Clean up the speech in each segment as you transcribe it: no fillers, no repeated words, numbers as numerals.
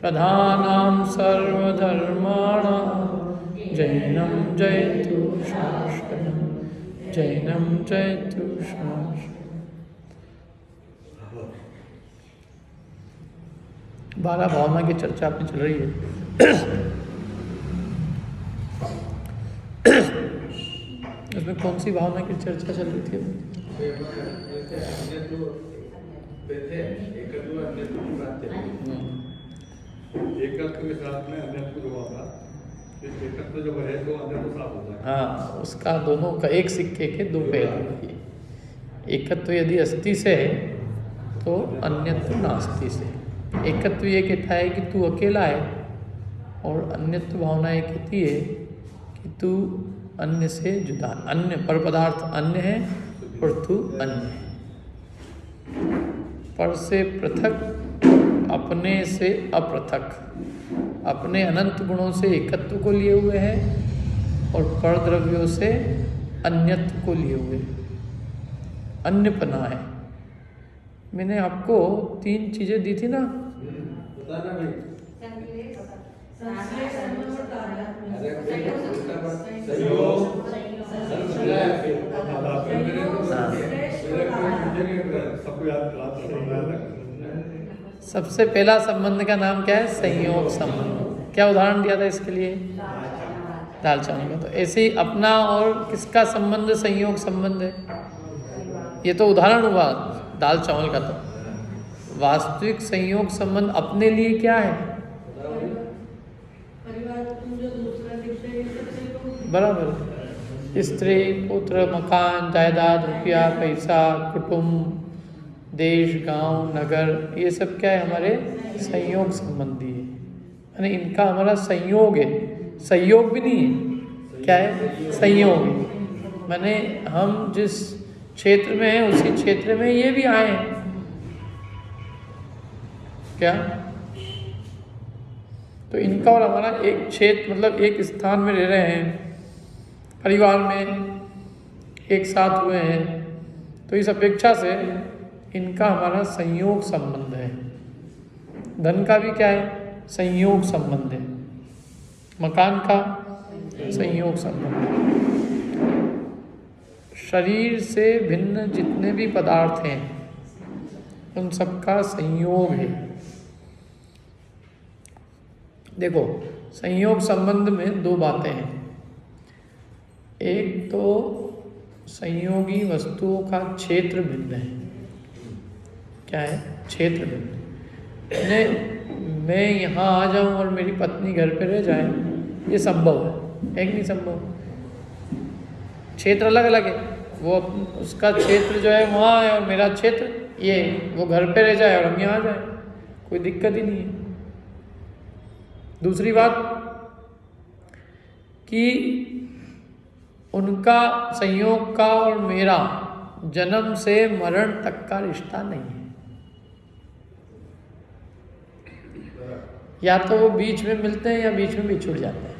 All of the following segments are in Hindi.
प्रधानां सर्वधर्माणां जैनं जयतु शाश्वतं जैनं जयतु शाश्वतं। 12 भावना की चर्चा अपनी चल रही है। उसमें कौन सी भावना की चर्चा चल रही थी? एकत्व के साथ में अन्यत्व हुआ था, एकत्व जब है तो अन्यत्व साफ होता है। हाँ, उसका दोनों का एक सिक्के के दो पहलू है। एकत्व यदि अस्थि से है तो अन्यत्व नास्ति से। एकत्व ये कहता है कि तू अकेला है, और अन्यत्व भावना ये कहती है कि तू अन्य से जुदा, अन्य पर पदार्थ अन्य है और तू अन्य है। पर से पृथक, अपने से अपृथक, अपने अनंत गुणों से एकत्व को लिए हुए हैं और पर द्रव्यों से अन्यत्व को लिए हुए हैं। अन्यपना है। मैंने आपको 3 चीजें दी थी ना। सबसे पहला संबंध का नाम क्या है? संयोग संबंध। क्या उदाहरण दिया था इसके लिए? दाल चावल का। तो ऐसे ही अपना और किसका संबंध संयोग संबंध है? ये तो उदाहरण हुआ दाल चावल का। तो वास्तविक संयोग संबंध अपने लिए क्या है? बराबर। स्त्री, पुत्र, मकान, जायदाद, रुपया, पैसा, कुटुंब, देश, गांव, नगर, ये सब क्या है? हमारे संयोग संबंधी है। यानी इनका हमारा संयोग है, सहयोग भी नहीं है। क्या है? संयोग है। माने हम जिस क्षेत्र में हैं उसी क्षेत्र में ये भी आए हैं। क्या? तो इनका और हमारा एक क्षेत्र, मतलब एक स्थान में रह रहे हैं, परिवार में एक साथ हुए हैं, तो इस अपेक्षा से इनका हमारा संयोग संबंध है। धन का भी क्या है? संयोग संबंध है। मकान का संयोग संबंध है। शरीर से भिन्न जितने भी पदार्थ हैं उन सबका संयोग है। देखो, संयोग संबंध में 2 बातें हैं। एक तो संयोगी वस्तुओं का क्षेत्र भिन्न है। क्या है? क्षेत्र भिन्न। मैं यहाँ आ जाऊँ और मेरी पत्नी घर पे रह जाए, ये संभव है कि नहीं संभव? क्षेत्र अलग अलग है। वो उसका क्षेत्र जो है वहाँ है और मेरा क्षेत्र ये, वो घर पे रह जाए और हम यहाँ आ जाए, कोई दिक्कत ही नहीं है। दूसरी बात कि उनका संयोग का और मेरा जन्म से मरण तक का रिश्ता नहीं है। या तो वो बीच में मिलते हैं या बीच में बिछुड़ जाते हैं।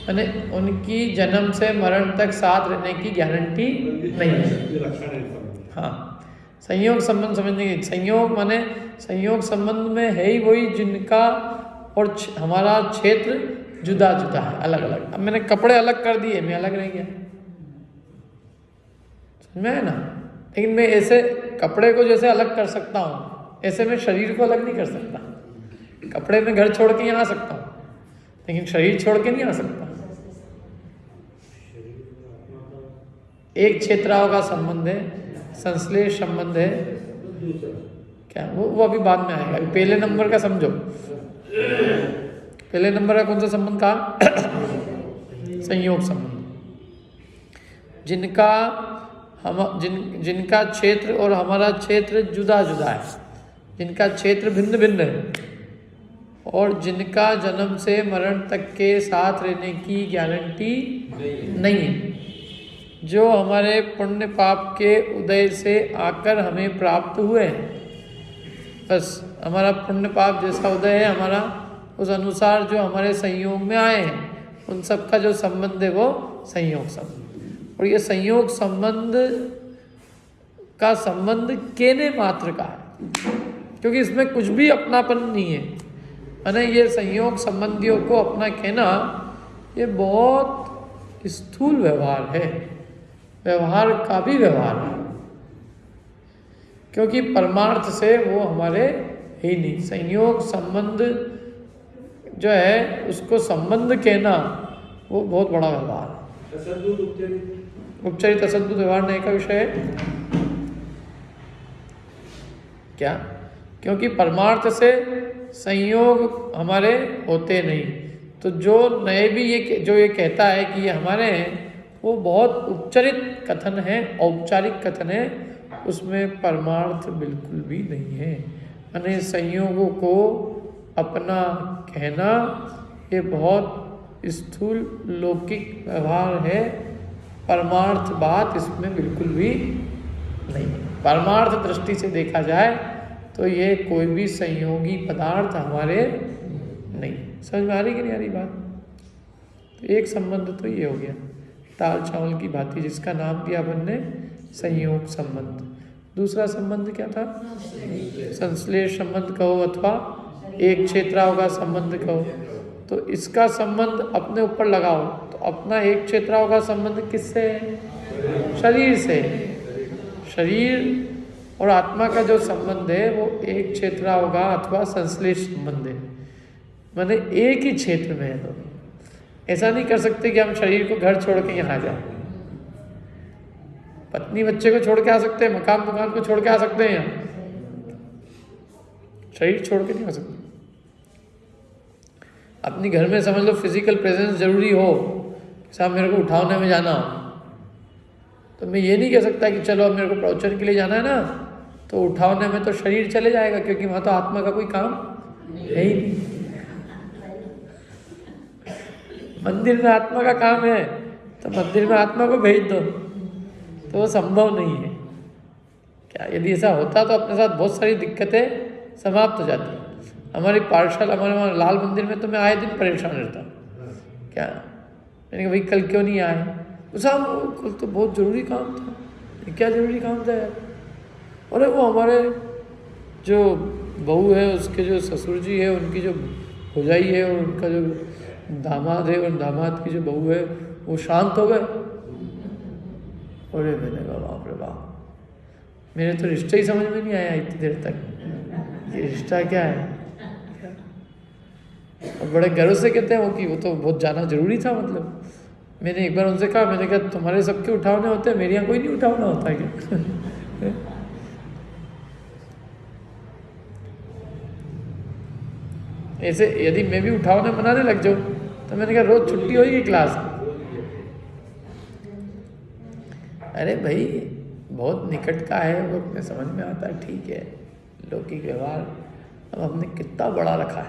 यानी उनकी जन्म से मरण तक साथ रहने की गारंटी नहीं है। हाँ, संयोग संबंध समझने की। संयोग माने संयोग संबंध में है ही वही जिनका और हमारा क्षेत्र जुदा जुदा है, अलग अलग। अब मैंने कपड़े अलग कर दिए, मैं अलग रह गया, समझ में है ना? लेकिन मैं ऐसे कपड़े को जैसे अलग कर सकता हूँ, ऐसे मैं शरीर को अलग नहीं कर सकता। कपड़े में घर छोड़ के यहाँ आ सकता हूँ, लेकिन शरीर छोड़ के नहीं आ सकता। एक क्षेत्राओं का संबंध है, संश्लेष संबंध है। क्या वो अभी बाद में आएगा। पहले नंबर का समझो। पहले नंबर का कौन सा संबंध कहा? संयोग संबंध। जिनका क्षेत्र और हमारा क्षेत्र जुदा जुदा है, जिनका क्षेत्र भिन्न भिन्न है, और जिनका जन्म से मरण तक के साथ रहने की गारंटी नहीं है। जो हमारे पुण्य पाप के उदय से आकर हमें प्राप्त हुए, बस हमारा पुण्य पाप जैसा उदय है हमारा, उस अनुसार जो हमारे संयोग में आए हैं, उन सब का जो संबंध है वो संयोग संबंध। और ये संयोग संबंध का संबंध केने मात्र का है, क्योंकि इसमें कुछ भी अपनापन नहीं है। मैंने ये संयोग संबंधियों को अपना कहना ये बहुत स्थूल व्यवहार है, व्यवहार का भी व्यवहार है, क्योंकि परमार्थ से वो हमारे ही नहीं। संयोग संबंध जो है उसको संबंध कहना वो बहुत बड़ा व्यवहार है। उपचरित असद्भुत व्यवहार नहीं का विषय है क्या? क्योंकि परमार्थ से संयोग हमारे होते नहीं, तो जो नए भी ये कहता है कि ये हमारे हैं, वो बहुत उपचरित कथन है, औपचारिक कथन है, उसमें परमार्थ बिल्कुल भी नहीं है। यानी संयोगों को अपना कहना ये बहुत स्थूल लौकिक व्यवहार है, परमार्थ बात इसमें बिल्कुल भी नहीं। परमार्थ दृष्टि से देखा जाए तो ये कोई भी संयोगी पदार्थ हमारे नहीं। समझ में आ रही कि नहीं आ रही बात? तो एक संबंध तो ये हो गया दाल चावल की भांति, जिसका नाम दिया अपन ने संयोग संबंध। दूसरा संबंध क्या था? संश्लेष संबंध कहो अथवा एक क्षेत्राओं का संबंध कहो। तो इसका संबंध अपने ऊपर लगाओ तो अपना एक क्षेत्राओं का संबंध किससे है? शरीर से। शरीर और आत्मा का जो संबंध है वो एक क्षेत्राओं का अथवा संश्लेष संबंध है, माने एक ही क्षेत्र में है दोनों। ऐसा नहीं कर सकते कि हम शरीर को घर छोड़ के यहाँ आ जाए। पत्नी बच्चे को छोड़ के आ सकते हैं, मकान दुकान को छोड़ के आ सकते हैं, यहाँ शरीर छोड़ के नहीं आ सकते। अपनी घर में समझ लो फिजिकल प्रेजेंस जरूरी हो, साहब मेरे को उठाने में जाना हो, तो मैं ये नहीं कह सकता कि चलो अब मेरे को प्रवचन के लिए जाना है ना, तो उठाने में तो शरीर चले जाएगा, क्योंकि वहाँ तो आत्मा का कोई काम है ही नहीं। मंदिर में आत्मा का काम है तो मंदिर में आत्मा को भेज दो, तो वो संभव नहीं है क्या? यदि ऐसा होता तो अपने साथ बहुत सारी दिक्कतें समाप्त हो जाती। हमारी पार्षद हमारे वहाँ लाल मंदिर में तो मैं आए दिन परेशान रहता क्या, मैंने कहा भाई कल क्यों नहीं आए? साहब कल तो बहुत ज़रूरी काम था। क्या ज़रूरी काम था यार? अरे वो हमारे जो बहू है उसके जो ससुर जी है, उनकी जो भौजाई है और उनका जो दामाद है और दामाद की जो बहू है वो शांत हो गए। अरे मैंने कहा बाप रे बाप, मेरे तो रिश्ता ही समझ में नहीं आया इतनी देर तक, ये रिश्ता क्या है? और बड़े गर्व से कहते हैं वो कि वो तो बहुत जाना जरूरी था। मतलब मैंने एक बार उनसे कहा, मैंने कहा तुम्हारे सबके उठावने होते हैं, मेरे यहाँ कोई नहीं उठावना होता क्या? ऐसे यदि मैं भी उठावने मनाने लग जाऊँ तो मैंने कहा रोज छुट्टी होगी क्लास। अरे भाई बहुत निकट का है वो, अपने समझ में आता है, ठीक है, लौकिक व्यवहार अब हमने कितना बड़ा रखा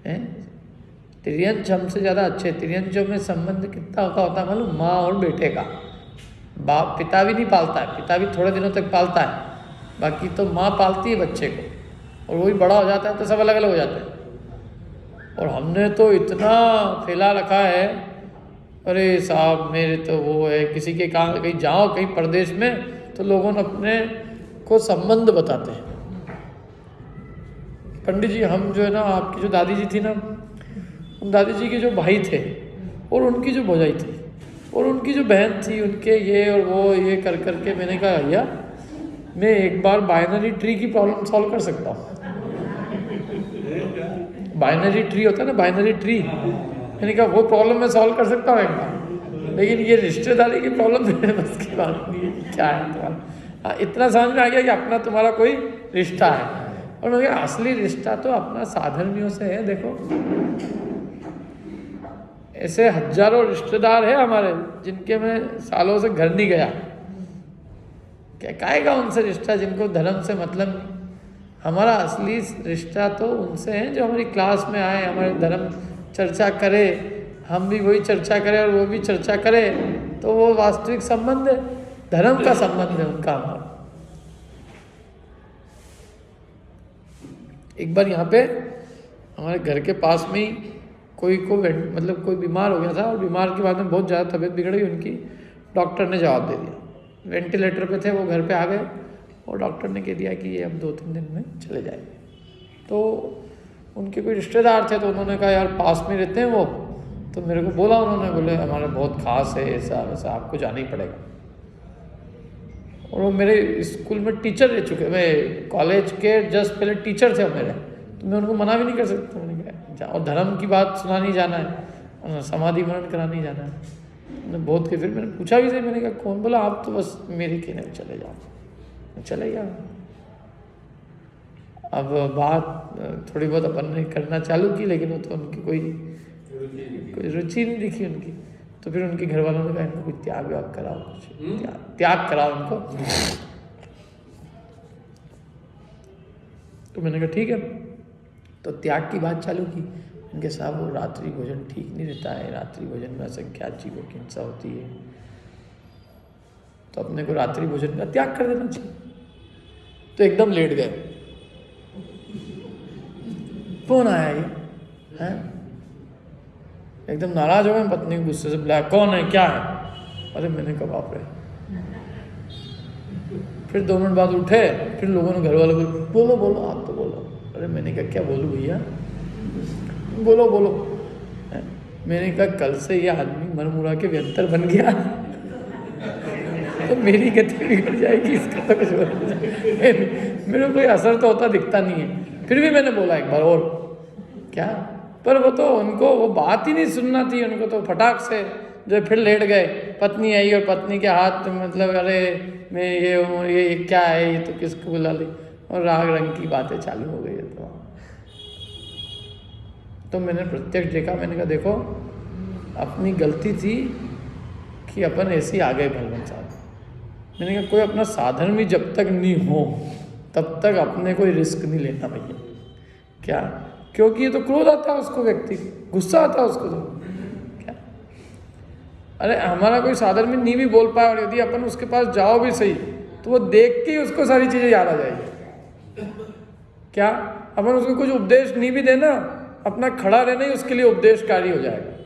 है? त्रियंच हमसे ज़्यादा अच्छे। त्रियंचों में संबंध कितना होता है मालूम? माँ और बेटे का। बाप पिता भी नहीं पालता है, पिता भी थोड़े दिनों तक पालता है, बाकी तो माँ पालती है बच्चे को, और वही बड़ा हो जाता है तो सब अलग अलग हो जाते हैं। और हमने तो इतना फैला रखा है, अरे साहब मेरे तो वो है, किसी के काम कहीं जाओ कहीं प्रदेश में तो लोगों ने अपने को संबंध बताते हैं। पंडित जी हम जो है ना, आपकी जो दादी जी थी ना, उन दादी जी के जो भाई थे और उनकी जो भौजाई थी और उनकी जो बहन थी, उनके ये और वो ये कर करके मैंने कहा भैया मैं एक बार बाइनरी ट्री की प्रॉब्लम सॉल्व कर सकता हूँ। बाइनरी ट्री होता है ना, बाइनरी ट्री, मैंने कहा वो प्रॉब्लम मैं सॉल्व कर सकता हूँ एक बार, लेकिन ये रिश्तेदारी की प्रॉब्लम मेरे बस की बात नहीं है। क्या है तुम्हारा? इतना समझ में आ गया कि अपना तुम्हारा कोई रिश्ता है। और मैं कहा असली रिश्ता तो अपना साधर्मियों से है। देखो ऐसे हजारों रिश्तेदार हैं हमारे जिनके मैं सालों से घर नहीं गया, क्या काहेगा उनसे रिश्ता जिनको धर्म से मतलब नहीं। हमारा असली रिश्ता तो उनसे है जो हमारी क्लास में आए, हमारे धर्म चर्चा करे, हम भी वही चर्चा करें और वो भी चर्चा करे, तो वो वास्तविक संबंध है, धर्म का संबंध है उनका हमारा। एक बार यहाँ पे हमारे घर के पास में ही कोई को मतलब कोई बीमार हो गया था, और बीमार के बाद में बहुत ज़्यादा तबीयत बिगड़ गई उनकी। डॉक्टर ने जवाब दे दिया, वेंटिलेटर पे थे वो, घर पे आ गए और डॉक्टर ने कह दिया कि ये अब 2-3 दिन में चले जाएंगे। तो उनके कोई रिश्तेदार थे, तो उन्होंने कहा यार पास में रहते हैं वो, तो मेरे को बोला उन्होंने, बोले हमारा बहुत खास है, ऐसा वैसा, आपको जाना ही पड़ेगा। और वो मेरे स्कूल में टीचर रह चुके, मैं कॉलेज के जस्ट पहले टीचर थे वो मेरे, तो मैं उनको मना भी नहीं कर सकता। मैंने कहा और धर्म की बात सुनानी जाना है, समाधि मरण करानी जाना है, मैंने बहुत के फिर मैंने पूछा भी सही, मैंने कहा कौन? बोला आप तो बस मेरे कहने में चले जाओ। चले गया। अब बात थोड़ी बहुत अपन ने करना चालू की, लेकिन वो तो उनकी कोई रुचि नहीं दिखी उनकी। तो फिर उनके घर वालों ने कहा इनको कोई त्याग व्याग कराओ, कुछ त्याग कराओ उनको। तो मैंने कहा ठीक है। तो त्याग की बात चालू की। उनके साहब वो रात्रि भोजन ठीक नहीं रहता है, रात्रि भोजन में असंख्यात जीवों की हिंसा होती है, तो अपने को रात्रि भोजन का त्याग कर देना चाहिए। तो एकदम लेट गए। फोन आया ये है, एकदम नाराज हो गए। पत्नी को गुस्से से बुलाया, कौन है, क्या है? अरे मैंने कहा बाप रे। फिर 2 मिनट बाद उठे, फिर लोगों ने घर वालों को बोलो बोलो आप तो बोलो। अरे मैंने कहा क्या बोलूँ भैया, बोलो बोलो। मैंने कहा कल से ये आदमी मरमुरा के व्यंतर बन गया तो मेरी गति बिगड़ जाएगी, इसका तो कुछ मेरे कोई असर तो होता दिखता नहीं है। फिर भी मैंने बोला एक बार और, क्या? पर वो तो उनको वो बात ही नहीं सुनना थी, उनको तो फटाक से जो फिर लेट गए। पत्नी आई और पत्नी के हाथ मतलब अरे मैं ये हूँ, ये क्या है, ये तो किसको बुला ली, और राग रंग की बातें चालू हो गई। तो मैंने प्रत्यक्ष देखा, मैंने कहा देखो अपनी गलती थी कि अपन ऐसे ही आ गए भगवान साहब। मैंने कहा कोई अपना साधन भी जब तक नहीं हो तब तक अपने कोई रिस्क नहीं लेना भैया। क्या? क्योंकि ये तो क्रोध आता है उसको, व्यक्ति गुस्सा आता है उसको तो क्या। अरे हमारा कोई साधन में नहीं भी बोल पाए, और यदि अपन उसके पास जाओ भी सही, तो वो देख के ही उसको सारी चीज़ें याद आ जाएगी। क्या? अपन उसको कुछ उपदेश नहीं भी देना, अपना खड़ा रहना ही उसके लिए उपदेशकारी हो जाएगा।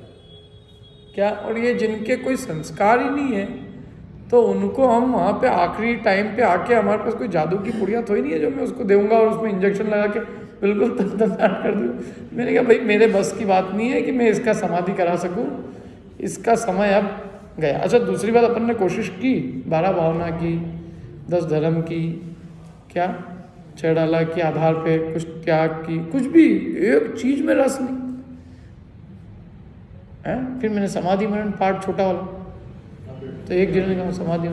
क्या? और ये जिनके कोई संस्कार ही नहीं है, तो उनको हम वहाँ पे आखिरी टाइम पे आके, हमारे पास कोई जादू की पुड़िया तो ही नहीं है जो मैं उसको दूंगा और उसमें इंजेक्शन लगा के बिल्कुल तंदुरुस्त कर दूँ। मैंने कहा भाई मेरे बस की बात नहीं है कि मैं इसका समाधि करा सकूँ, इसका समय अब गया। अच्छा दूसरी बात, अपन ने कोशिश की 12 भावना की, 10 धर्म की, क्या 6 डाला के आधार पे कुछ त्याग की, कुछ भी एक चीज में रस नहीं है। फिर मैंने समाधि मरण पाठ छोटा वाला, तो एक जन ने कहा समाधि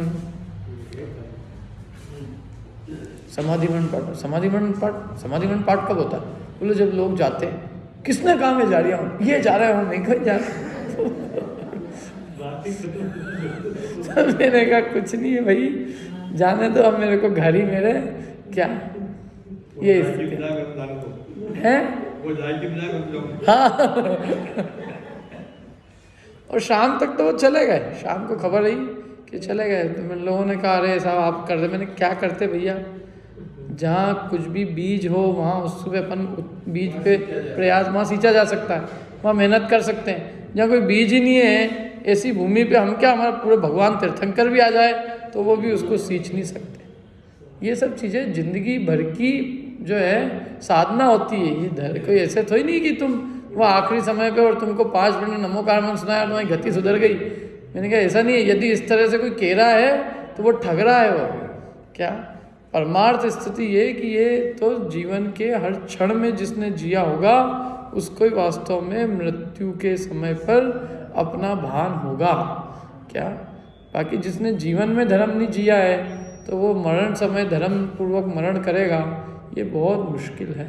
मरण पाठ कब होता है? बोले जब लोग जाते हैं। किसने कहा मैं जा रहा हूँ? ये जा रहा हूँ, नहीं कहीं जा रहा। मैंने कहा कुछ नहीं है भाई, जाने तो अब मेरे को घर ही मेरे क्या ये है। हाँ और शाम तक तो वो चले गए, शाम को खबर आई कि चले गए। तो मैंने लोगों ने कहा अरे साहब आप कर दे। मैंने क्या करते भैया, जहाँ कुछ भी बीज हो वहाँ उस पे अपन बीज पे प्रयास, वहाँ सींचा जा सकता है, वहाँ मेहनत कर सकते हैं। जहाँ कोई बीज ही नहीं है ऐसी भूमि पे हम क्या, हमारा पूरे भगवान तीर्थंकर भी आ जाए तो वो भी उसको सींच नहीं सकते। ये सब चीज़ें जिंदगी भर की जो है साधना होती है। ये कोई ऐसे तो ही नहीं कि तुम वो आखिरी समय पे और तुमको 5 मिनट में नमोकार मंत्र सुनाया और तुम्हारी गति सुधर गई। मैंने कहा ऐसा नहीं है। यदि इस तरह से कोई कह रहा है तो वो ठग रहा है। वो क्या परमार्थ स्थिति ये कि ये तो जीवन के हर क्षण में जिसने जिया होगा उसको ही वास्तव में मृत्यु के समय पर अपना भान होगा। क्या बाकी जिसने जीवन में धर्म नहीं जिया है तो वो मरण समय धर्म पूर्वक मरण करेगा, ये बहुत मुश्किल है।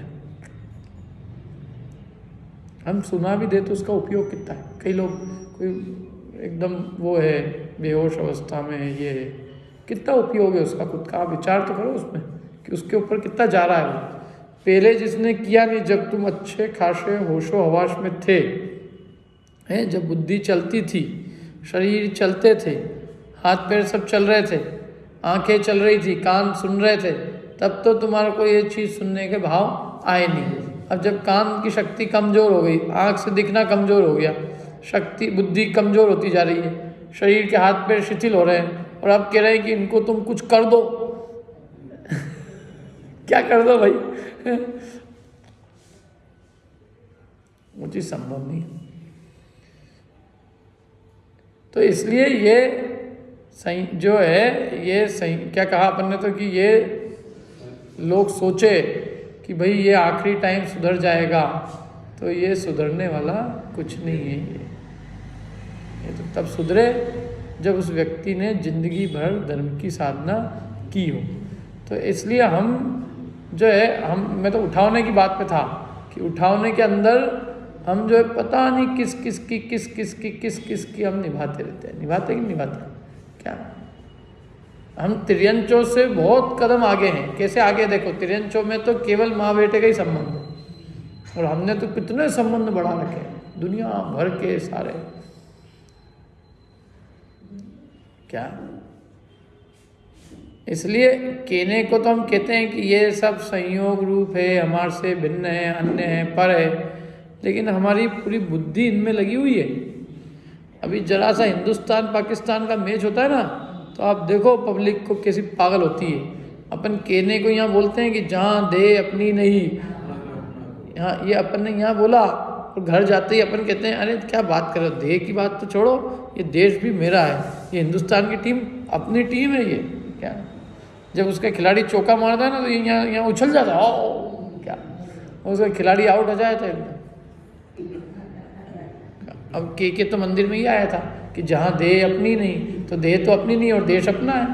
हम सुना भी दे तो उसका उपयोग कितना है। कई लोग कोई एकदम वो है बेहोश अवस्था में है, ये है, कितना उपयोग है उसका, खुद का आप विचार तो करो उसमें कि उसके ऊपर कितना जा रहा है वो। पहले जिसने किया नहीं, जब तुम अच्छे खासे होशो हवास में थे हैं, जब बुद्धि चलती थी, शरीर चलते थे, हाथ पैर सब चल रहे थे, आंखें चल रही थी, कान सुन रहे थे, तब तो तुम्हारे को ये चीज़ सुनने के भाव आए नहीं। अब जब कान की शक्ति कमज़ोर हो गई, आँख से दिखना कमज़ोर हो गया, शक्ति बुद्धि कमज़ोर होती जा रही है, शरीर के हाथ पैर शिथिल हो रहे हैं, और अब कह रहे हैं कि इनको तुम कुछ कर दो। क्या कर दो भाई? वो चीज़ संभव नहीं है। तो इसलिए ये सही जो है, ये सही क्या कहा अपन ने, तो कि ये लोग सोचे कि भाई ये आखिरी टाइम सुधर जाएगा, तो ये सुधरने वाला कुछ नहीं है। ये तो तब सुधरे जब उस व्यक्ति ने जिंदगी भर धर्म की साधना की हो। तो इसलिए हम जो है, मैं तो उठावने की बात पे था कि उठावने के अंदर हम जो है पता नहीं किस की हम निभाते रहते हैं। निभाते कि नहीं निभाते क्या? हम तिर्यंचों से बहुत कदम आगे हैं। कैसे आगे? देखो, तिर्यंचों में तो केवल माँ बेटे का ही संबंध है, और हमने तो कितने संबंध बढ़ा रखे हैं, दुनिया भर के सारे। क्या? इसलिए कहने को तो हम कहते हैं कि ये सब संयोग रूप है, हमारे से भिन्न है, अन्य है, पर है, लेकिन हमारी पूरी बुद्धि इनमें लगी हुई है। अभी जरा सा हिंदुस्तान पाकिस्तान का मैच होता है ना, तो आप देखो पब्लिक को कैसी पागल होती है। अपन कहने को यहाँ बोलते हैं कि जहाँ दे अपनी नहीं, यहाँ ये अपन ने यहाँ बोला, और घर जाते ही अपन कहते हैं अरे क्या बात कर रहे हो, देह की बात तो छोड़ो, ये देश भी मेरा है, ये हिंदुस्तान की टीम अपनी टीम है। ये क्या? जब उसका खिलाड़ी चौका मारता है ना, तो ये यहाँ उछल जाता है, ओ क्या, उसका खिलाड़ी आउट हो जाए तो। अब के तो मंदिर में ही आया था कि जहाँ देह अपनी नहीं, तो देह तो अपनी नहीं और देश अपना है।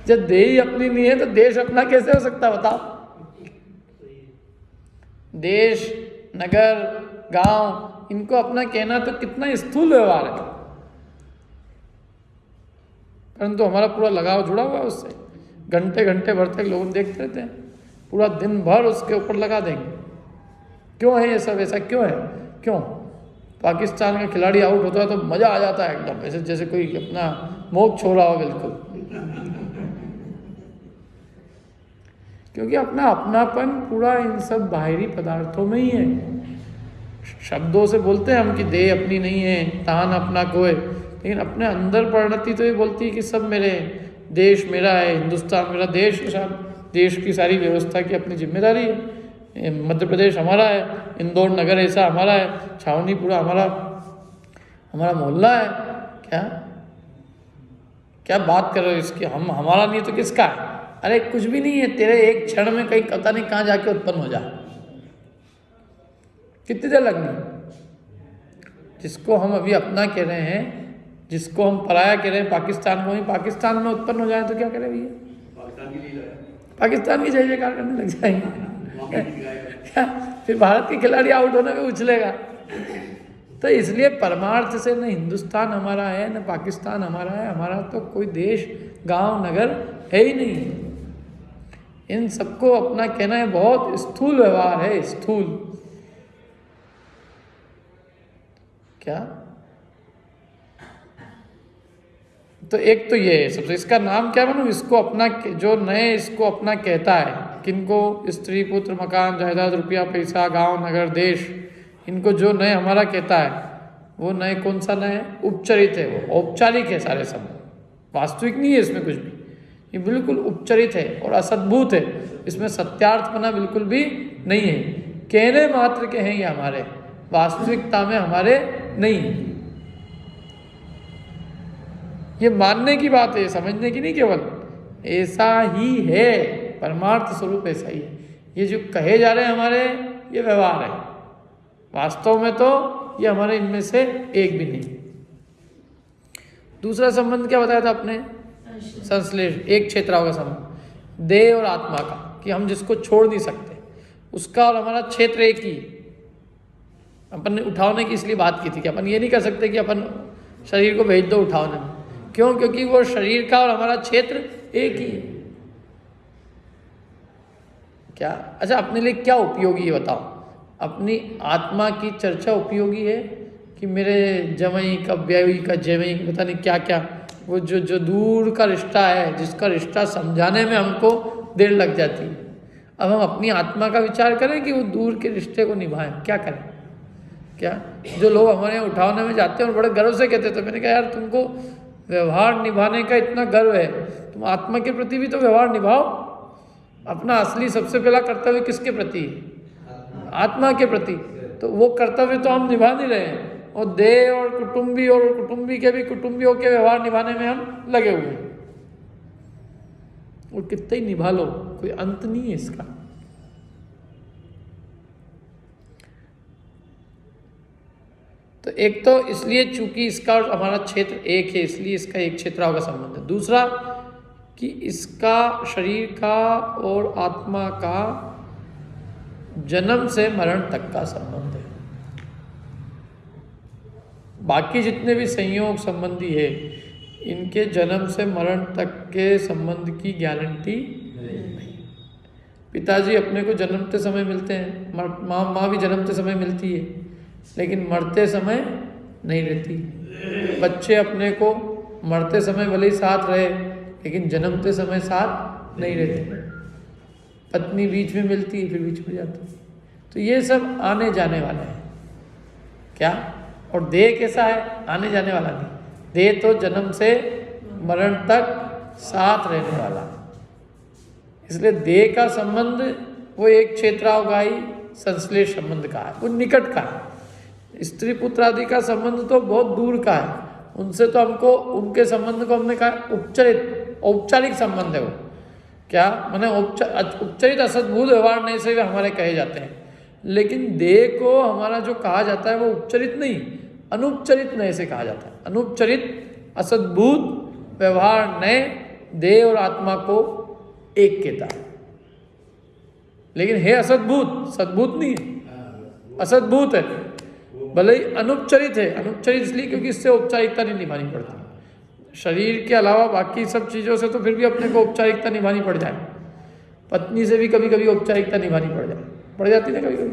जब देह ही अपनी नहीं है तो देश अपना कैसे हो सकता, बताओ? देश, नगर, गांव, इनको अपना कहना तो कितना स्थूल व्यवहार है, परंतु हमारा पूरा लगाव जुड़ा हुआ है उससे। घंटे घंटे भर तक लोग देखते रहते हैं, पूरा दिन भर उसके ऊपर लगा देंगे। क्यों है ये सब? ऐसा क्यों है? क्यों? पाकिस्तान का खिलाड़ी आउट होता है तो मजा आ जाता है एकदम, ऐसे जैसे कोई अपना मोक्ष हो रहा हो बिल्कुल, क्योंकि अपना अपनापन पूरा इन सब बाहरी पदार्थों में ही है। शब्दों से बोलते हैं हम कि देह अपनी नहीं है, तान अपना कोय, लेकिन अपने अंदर परिणति तो ये बोलती है कि सब मेरे, देश मेरा है, हिंदुस्तान मेरा देश है, देश की सारी व्यवस्था की अपनी जिम्मेदारी है। मध्य प्रदेश हमारा है, इंदौर नगर ऐसा हमारा है, छावनी पूरा हमारा मोहल्ला है। क्या क्या बात कर रहे हो इसकी? हम हमारा नहीं तो किसका है? अरे कुछ भी नहीं है, तेरे एक क्षण में कहीं पता नहीं कहाँ जाके उत्पन्न हो जा, कितनी देर लगनी। जिसको हम अभी अपना कह रहे हैं, जिसको हम पराया कह रहे हैं, पाकिस्तान को ही पाकिस्तान में उत्पन्न हो जाए तो क्या करें भैया? पाकिस्तान की जय जयकार करने लग जाएंगे। फिर भारत के खिलाड़ी आउट होने में उछलेगा। तो इसलिए परमार्थ से न हिंदुस्तान हमारा है, न पाकिस्तान हमारा है, हमारा तो कोई देश, गांव, नगर है ही नहीं। इन सबको अपना कहना है बहुत स्थूल व्यवहार है, स्थूल। क्या? तो एक तो ये है सबसे, इसका नाम क्या मालूम? इसको अपना, जो नए इसको अपना कहता है, किनको? स्त्री, पुत्र, मकान, जायदाद, रुपया, पैसा, गांव, नगर, देश, इनको जो नए हमारा कहता है, वो नए कौन सा नए? उपचरित है, वो औपचारिक है सारे सब, वास्तविक नहीं है इसमें कुछ भी। ये बिल्कुल उपचरित है और असद्भुत है, इसमें सत्यार्थपना बिल्कुल भी नहीं है। कहने मात्र के हैं ये हमारे, वास्तविकता में हमारे नहीं है। ये मानने की बात है, समझने की नहीं, केवल ऐसा ही है, परमार्थ स्वरूप ऐसा ही है। ये जो कहे जा रहे हैं हमारे, ये व्यवहार है, वास्तव में तो ये हमारे इनमें से एक भी नहीं। दूसरा संबंध क्या बताया था आपने? संश्लेष, एक क्षेत्राओं का संबंध, देह और आत्मा का, कि हम जिसको छोड़ नहीं सकते, उसका और हमारा क्षेत्र एक ही। अपन ने उठावने की इसलिए बात की थी कि अपन ये नहीं कर सकते कि अपन शरीर को भेज दो उठावने में। क्यों? क्योंकि वो शरीर का और हमारा क्षेत्र एक ही है। क्या? अच्छा, अपने लिए क्या उपयोगी है बताओ? अपनी आत्मा की चर्चा उपयोगी है कि मेरे जमई का, ब्याई का, जमई, पता नहीं क्या क्या, वो जो दूर का रिश्ता है, जिसका रिश्ता समझाने में हमको देर लग जाती है। अब हम अपनी आत्मा का विचार करें कि वो दूर के रिश्ते को निभाएं, क्या करें? क्या? जो लोग हमारे यहाँ उठाने में जाते हैं और बड़े गर्व से कहते, तो मैंने कहा यार तुमको व्यवहार निभाने का इतना गर्व है, तुम आत्मा के प्रति भी तो व्यवहार निभाओ। अपना असली सबसे पहला कर्तव्य किसके प्रति? आत्मा के प्रति। तो वो कर्तव्य तो हम निभा नहीं रहे हैं, और देह और कुटुंबी के भी कुटुंबियों के व्यवहार निभाने में हम लगे हुए हैं। और कितने ही निभा लो, कोई अंत नहीं है इसका। तो एक तो इसलिए चूंकि इसका और हमारा क्षेत्र एक है, इसलिए इसका एक क्षेत्राओं का संबंध है। दूसरा कि इसका शरीर का और आत्मा का जन्म से मरण तक का संबंध है। बाकी जितने भी संयोग संबंधी है, इनके जन्म से मरण तक के संबंध की गारंटी नहीं। पिताजी अपने को जन्मते समय मिलते हैं, माँ भी जन्मते समय मिलती है, लेकिन मरते समय नहीं रहती। बच्चे अपने को मरते समय भले ही साथ रहे, लेकिन जन्मते समय साथ नहीं रहते। पत्नी बीच में मिलती है, फिर बीच में जाती है। तो ये सब आने जाने वाला है क्या? और देह कैसा है? आने जाने वाला नहीं। देह तो जन्म से मरण तक साथ रहने वाला। इसलिए देह का संबंध वो एक क्षेत्रावगाही संश्लेष संबंध का है, वो निकट का है। स्त्री पुत्र आदि का संबंध तो बहुत दूर का है, उनसे तो हमको, उनके संबंध को हमने कहा औपचारिक संबंध है। वो क्या माने? उपचरित असद्भुत व्यवहार नहीं से हमारे कहे जाते हैं। लेकिन देह को हमारा जो कहा जाता है वो उपचरित नहीं, अनुपचरित नय से कहा जाता है। अनुपचरित असद्भुत व्यवहार नय देह और आत्मा को एक कहता है। लेकिन है असद्भुत, सद्भुत नहीं है, असद्भुत है। भले ही अनुपचरित है। अनुपचरित इसलिए क्योंकि इससे औपचारिकता नहीं निभानी पड़ती। शरीर के अलावा बाकी सब चीज़ों से तो फिर भी अपने को औपचारिकता निभानी पड़ जाए। पत्नी से भी कभी कभी औपचारिकता निभानी पड़ जाती है ना, कभी कभी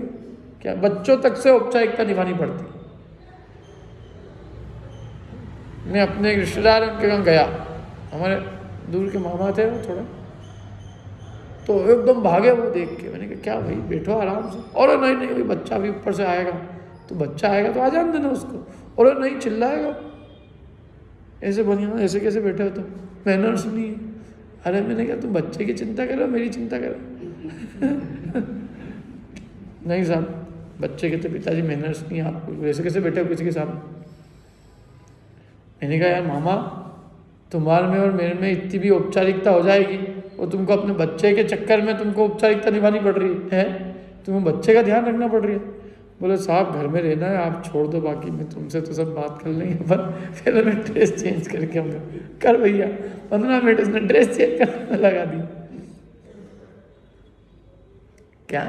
क्या बच्चों तक से औपचारिकता निभानी पड़ती। मैं अपने एक रिश्तेदार उनके यहाँ गया, हमारे दूर के मामा थे वो थोड़ा, तो एकदम भागे वो देख के। मैंने कहा क्या भाई, बैठो आराम से। और नहीं भाई, बच्चा भी ऊपर से आएगा, तो बच्चा आएगा तो आ जाने देना उसको। और नहीं चिल्लाएगा, ऐसे बढ़िया, ऐसे कैसे बैठे हो तुम, मैनर्स नहीं है। अरे मैंने कहा तुम बच्चे की चिंता करो, मेरी चिंता करो। नहीं साहब, बच्चे के तो पिताजी मैनर्स नहीं है, आप वैसे कैसे बैठे हो किसी के सामने। मैंने कहा यार मामा, तुम्हारे में और मेरे में इतनी भी औपचारिकता हो जाएगी, और तुमको अपने बच्चे के चक्कर में तुमको औपचारिकता निभानी पड़ रही है, तुम्हें बच्चे का ध्यान रखना पड़ रही है। बोले साहब घर में रहना है, आप छोड़ दो, बाकी मैं तुमसे तो सब बात कर लेंगे, पर फिर मैं ड्रेस चेंज करके आऊँगा। कर भैया, 15 मिनट उसने ड्रेस चेंज करने लगा दी। क्या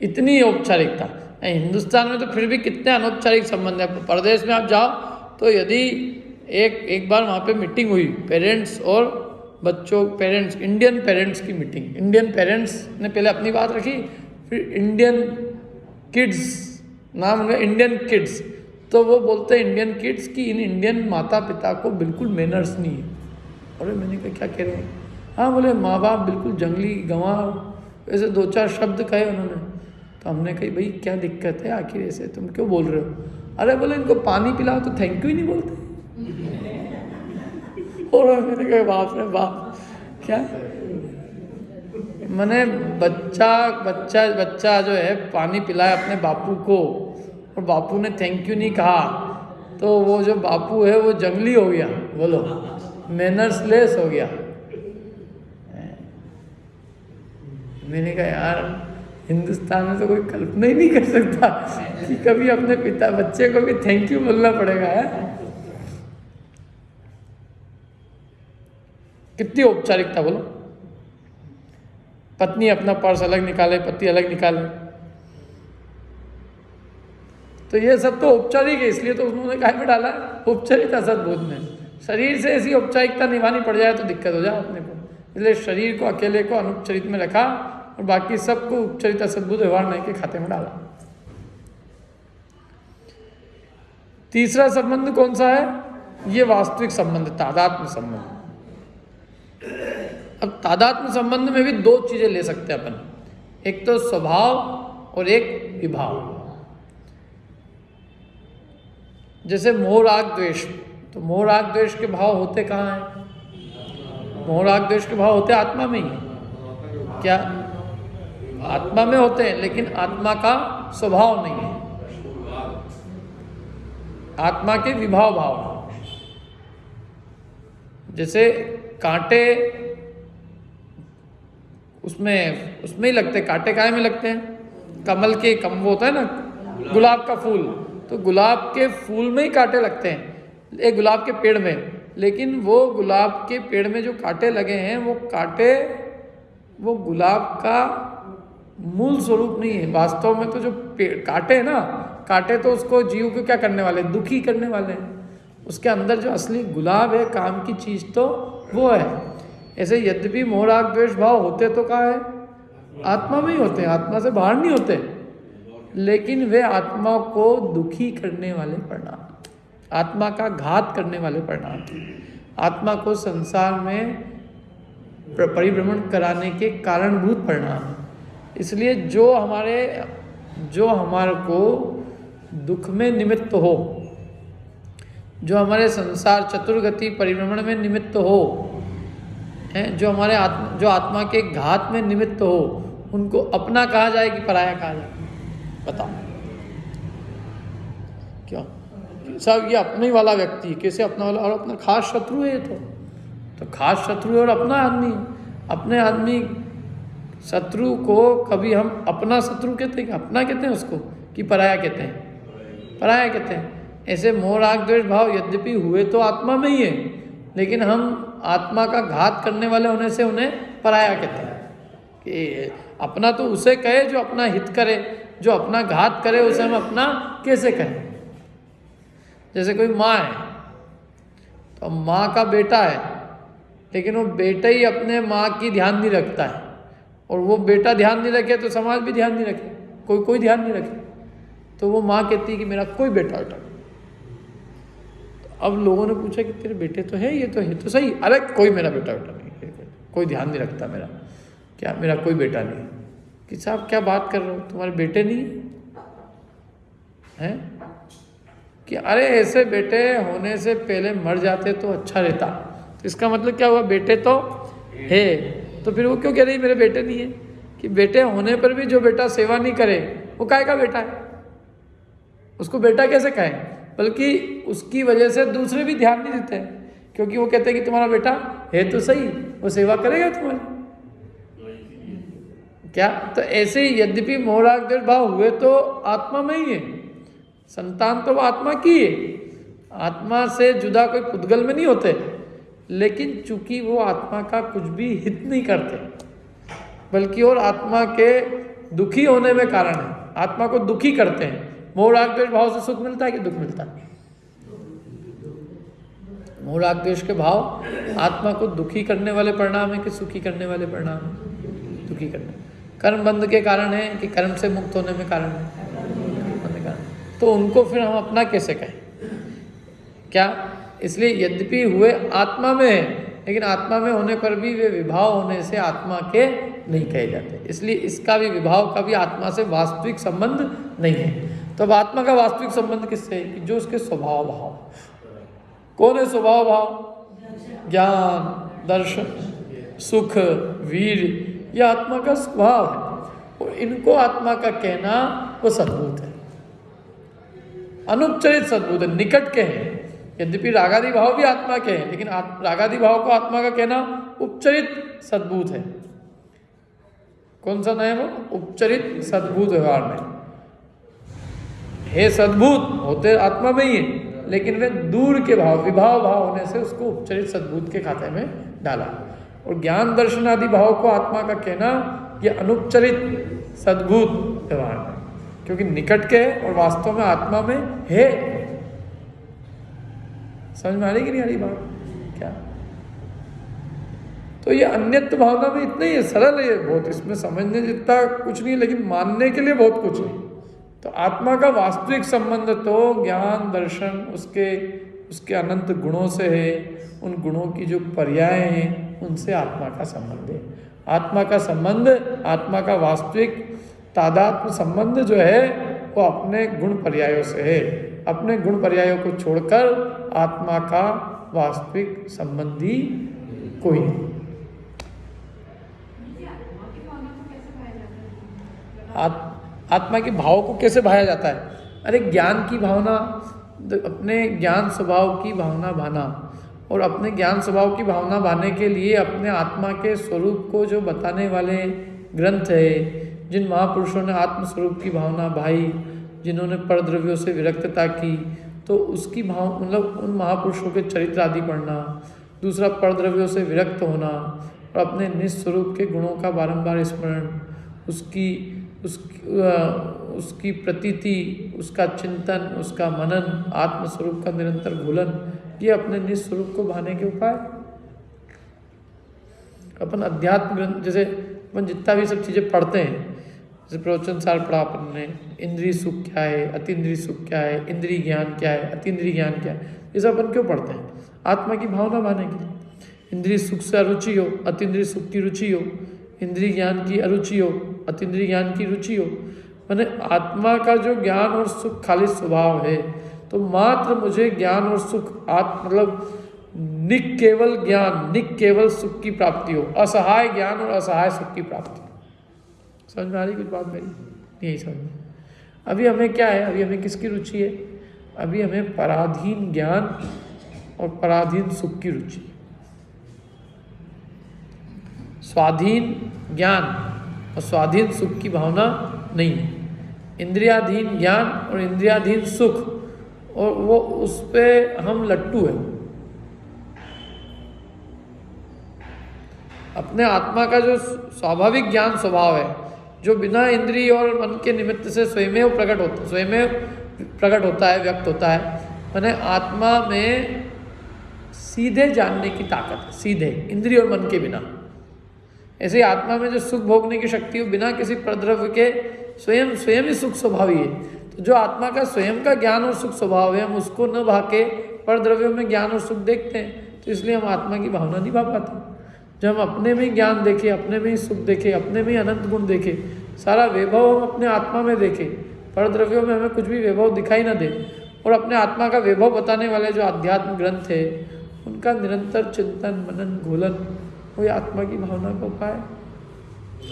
इतनी औपचारिकता। हिंदुस्तान में तो फिर भी कितने अनौपचारिक संबंध है। परदेश में आप जाओ तो यदि एक बार वहाँ पे मीटिंग हुई, पेरेंट्स और बच्चों, पेरेंट्स, इंडियन पेरेंट्स की मीटिंग। इंडियन पेरेंट्स ने पहले अपनी बात रखी, फिर इंडियन किड्स, नाम है इंडियन किड्स। तो वो बोलते हैं इंडियन किड्स की इन इंडियन माता पिता को बिल्कुल मैनर्स नहीं है। अरे मैंने कहा क्या कह रहे हैं? हाँ बोले माँ बाप बिल्कुल जंगली गंवार, ऐसे 2-4 शब्द कहे उन्होंने। तो हमने कही भाई क्या दिक्कत है आखिर, ऐसे तुम क्यों बोल रहे हो? अरे बोले इनको पानी पिलाओ तो थैंक यू ही नहीं बोलते। और मैंने कहा बाप रे बाप, क्या मैंने बच्चा जो है पानी पिलाया अपने बापू को, और बापू ने थैंक यू नहीं कहा, तो वो जो बापू है वो जंगली हो गया, बोलो मैनर्सलेस हो गया। मैंने कहा यार हिंदुस्तान में तो कोई कल्पना ही नहीं कर सकता कि कभी अपने बच्चे को भी थैंक यू बोलना पड़ेगा है। कितनी औपचारिकता बोलो। पत्नी अपना पर्स अलग निकाले, पति अलग निकाले, तो ये सब तो औपचारिक है। इसलिए तो उन्होंने काय में डाला औपचारिक असद्भुत में। शरीर से ऐसी औपचारिकता निभानी पड़ जाए तो दिक्कत हो जाए अपने को। इसलिए शरीर को अकेले को अनुपचरित में रखा और बाकी सबको उपचरित असद्भुत व्यवहार नहीं के खाते में डाला। तीसरा संबंध कौन सा है? ये वास्तविक संबंध, तादात्म्य संबंध। अब तादात्म्य संबंध में भी 2 चीजें ले सकते हैं अपन, एक तो स्वभाव और एक विभाव। जैसे मोह राग द्वेष, तो मोह राग द्वेष के भाव होते कहाँ हैं? मोह राग द्वेष के भाव होते आत्मा में ही। क्या आत्मा में होते हैं, लेकिन आत्मा का स्वभाव नहीं है, आत्मा के विभाव भाव। जैसे कांटे उसमें ही लगते हैं, कांटे काहे में लगते हैं? कमल के वो होता है ना, गुलाब का फूल, तो गुलाब के फूल में ही कांटे लगते हैं, एक गुलाब के पेड़ में। लेकिन वो गुलाब के पेड़ में जो कांटे लगे हैं, वो कांटे वो गुलाब का मूल स्वरूप नहीं है। वास्तव में तो जो कांटे हैं ना, कांटे तो उसको जीव को क्या करने वाले, दुखी करने वाले हैं। उसके अंदर जो असली गुलाब है, काम की चीज़, तो वो है। ऐसे यद्यपि मोह राग द्वेष भाव होते तो कहाँ है? आत्मा में ही होते हैं, आत्मा से बाहर नहीं होते, लेकिन वे आत्मा को दुखी करने वाले परिणाम, आत्मा का घात करने वाले परिणाम, आत्मा को संसार में परिभ्रमण कराने के कारणभूत परिणाम। इसलिए जो हमारे को दुख में निमित्त हो, जो हमारे संसार चतुर्गति परिभ्रमण में निमित्त हो, हैं, जो आत्मा के घात में निमित्त हो, उनको अपना कहा जाए कि पराया कहा जाए? बताओ क्यों? साहब ये अपने ही वाला व्यक्ति है, कैसे अपना वाला? और अपना खास शत्रु है ये तो खास शत्रु है और अपना आदमी है। अपने आदमी शत्रु को कभी हम अपना शत्रु कहते हैं, अपना कहते हैं उसको, कि पराया कहते हैं? पराया कहते हैं। ऐसे मोह राग द्वेष भाव यद्यपि हुए तो आत्मा में ही है, लेकिन हम आत्मा का घात करने वाले होने से उन्हें पराया कहते हैं। कि अपना तो उसे कहे जो अपना हित करे, जो अपना घात करे उसे हम अपना कैसे कहें? जैसे कोई माँ है, तो माँ का बेटा है, लेकिन वो बेटा ही अपने माँ की ध्यान नहीं रखता है, और वो बेटा ध्यान नहीं रखे तो समाज भी ध्यान नहीं रखे, कोई ध्यान नहीं रखे, तो वो माँ कहती है कि मेरा कोई बेटा बेटा। अब लोगों ने पूछा कि तेरे बेटे तो है, ये तो है तो सही, अरे कोई मेरा बेटा बेटा नहीं, कोई ध्यान नहीं रखता मेरा, क्या मेरा कोई बेटा नहीं? कि साहब क्या बात कर रहे हो, तुम्हारे बेटे नहीं हैं? कि अरे ऐसे बेटे होने से पहले मर जाते तो अच्छा रहता। तो इसका मतलब क्या हुआ? बेटे तो है, तो फिर वो क्यों कह रही मेरे बेटे नहीं है? कि बेटे होने पर भी जो बेटा सेवा नहीं करे वो काय का बेटा है? उसको बेटा कैसे कहें? बल्कि उसकी वजह से दूसरे भी ध्यान नहीं देते हैं, क्योंकि वो कहते हैं कि तुम्हारा बेटा है तो सही, वो सेवा करेगा तुम्हारी क्या? तो ऐसे ही यद्यपि मोह राग द्वेष भाव हुए तो आत्मा में ही है, संतान तो वो आत्मा की है, आत्मा से जुदा कोई पुद्गल में नहीं होते, लेकिन चूंकि वो आत्मा का कुछ भी हित नहीं करते, बल्कि और आत्मा के दुखी होने में कारण है, आत्मा को दुखी करते हैं। मोह राग द्वेष भाव से सुख मिलता है कि दुख मिलता है? मोह राग द्वेष के भाव आत्मा को दुखी करने वाले परिणाम है कि सुखी करने वाले परिणाम है? दुखी करने, कर्म बंध के कारण है कि कर्म से मुक्त होने में कारण है? तो उनको फिर हम अपना कैसे कहें? क्या? इसलिए यद्यपि हुए आत्मा में है, लेकिन आत्मा में होने पर भी वे विभाव होने से आत्मा के नहीं कहे जाते। इसलिए इसका भी, विभाव का भी आत्मा से वास्तविक संबंध नहीं है। तो अब आत्मा का वास्तविक संबंध किससे है? कि जो उसके स्वभाव भाव। कौन है स्वभाव भाव? ज्ञान, दर्शन, सुख, वीर, यह आत्मा का स्वभाव है, और इनको आत्मा का कहना वो सद्भूत है, अनुपचरित सद्भूत है, निकट के हैं। यद्यपि रागादि भाव भी आत्मा के हैं, लेकिन रागादि भाव को आत्मा का कहना उपचरित सद्भूत है। कौन सा नया? वो उपचरित सद्भूत व्यवहार में है, सद्भूत होते आत्मा में ही है, लेकिन वे दूर के भाव, विभाव भाव होने से उसको उपचरित सद्भूत के खाते में डाला। और ज्ञान दर्शन आदि भाव को आत्मा का कहना यह अनुपचरित सद्भूत व्यवहार है, क्योंकि निकट के है और वास्तव में आत्मा में है। समझ में आ रही कि नहीं आ रही बात? क्या? तो ये अन्यत्व भावना में इतना ही है, सरल है बहुत, इसमें समझने जितना कुछ नहीं, लेकिन मानने के लिए बहुत कुछ है। तो आत्मा का वास्तविक संबंध तो ज्ञान दर्शन उसके अनंत गुणों से है, उन गुणों की जो पर्याय हैं उनसे आत्मा का संबंध है। आत्मा का संबंध, आत्मा का वास्तविक तादात्म्य संबंध जो है वो अपने गुण पर्यायों से है। अपने गुण पर्यायों को छोड़कर आत्मा का वास्तविक संबंधी कोई नहीं। आत्मा के भाव को कैसे भाया जाता है? अरे ज्ञान की भावना, अपने ज्ञान स्वभाव की भावना भाना, और अपने ज्ञान स्वभाव की भावना भाने के लिए अपने आत्मा के स्वरूप को जो बताने वाले ग्रंथ है, जिन महापुरुषों ने आत्मस्वरूप की भावना भाई, जिन्होंने परद्रव्यों से विरक्तता की, तो उसकी भाव मतलब उन महापुरुषों के चरित्र आदि पढ़ना, दूसरा परद्रव्यों से विरक्त होना और अपने निस्वरूप के गुणों का बारंबार स्मरण, उसकी प्रतीति, उसका चिंतन, उसका मनन, आत्मस्वरूप का निरंतर घुलन, ये अपने निस्वरूप को भाने के उपाय। अपन अध्यात्म ग्रंथ जैसे अपन जितना भी सब चीज़ें पढ़ते हैं, जैसे प्रवचन सार पढ़ा अपन ने, इंद्रिय सुख क्या है, अतीन्द्रिय सुख क्या है, इंद्रिय ज्ञान क्या है, अतीन्द्रिय ज्ञान क्या है, ये सब अपन क्यों पढ़ते हैं? आत्मा की भावना भाने के लिए। इंद्रिय सुख से अरुचि हो, अतीन्द्रिय सुख की रुचि हो, इंद्रिय ज्ञान की अरुचि हो, अतीन्द्रिय ज्ञान की रुचि हो। मैंने आत्मा का जो ज्ञान और सुख खाली स्वभाव है, तो मात्र मुझे ज्ञान और सुख मतलब निक केवल ज्ञान, निक केवल सुख की प्राप्ति हो, असहाय ज्ञान और असहाय सुख की प्राप्ति। समझ में आ रही कुछ बात मेरी? नहीं समझ में। अभी हमें क्या है, अभी हमें किसकी रुचि है? अभी हमें पराधीन ज्ञान और पराधीन सुख की रुचि। स्वाधीन ज्ञान और स्वाधीन सुख की भावना नहीं है। इंद्रियाधीन ज्ञान और इंद्रियाधीन सुख, और वो उस पे हम लट्टू हैं। अपने आत्मा का जो स्वाभाविक ज्ञान स्वभाव है, जो बिना इंद्रिय और मन के निमित्त से स्वयं प्रकट होता है, व्यक्त होता है। माने आत्मा में सीधे जानने की ताकत है, सीधे इंद्रिय और मन के बिना। ऐसे ही आत्मा में जो सुख भोगने की शक्ति हो, बिना किसी प्रद्रव्य के स्वयं ही सुख स्वभावी है। तो जो आत्मा का स्वयं का ज्ञान और सुख स्वभाव है, हम उसको न भाके परद्रव्यों में ज्ञान और सुख देखते हैं, तो इसलिए हम आत्मा की भावना नहीं भा पाते। जब हम अपने में ही ज्ञान देखें, अपने में ही सुख देखें, अपने में ही अनंत गुण देखें, सारा वैभव हम अपने आत्मा में देखें, परद्रव्यों में हमें कुछ भी वैभव दिखाई ना दे, और अपने आत्मा का वैभव बताने वाले जो आध्यात्म ग्रंथ है, उनका निरंतर चिंतन, मनन, घोलन, वही आत्मा की भावना का उपाय।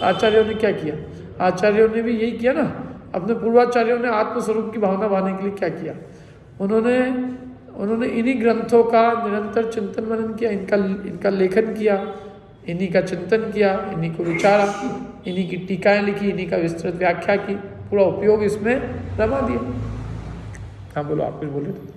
आचार्यों ने क्या किया? आचार्यों ने भी यही किया ना। अपने पूर्वाचार्यों ने आत्मस्वरूप की भावना पाने के लिए क्या किया? उन्होंने इन्हीं ग्रंथों का निरंतर चिंतन मनन किया, इनका लेखन किया, इन्हीं का चिंतन किया, इन्हीं को विचारा, इन्हीं की टीकाएं लिखी, इन्हीं का विस्तृत व्याख्या की, पूरा उपयोग इसमें रमा दिया। हाँ बोलो, आप कुछ बोले थे।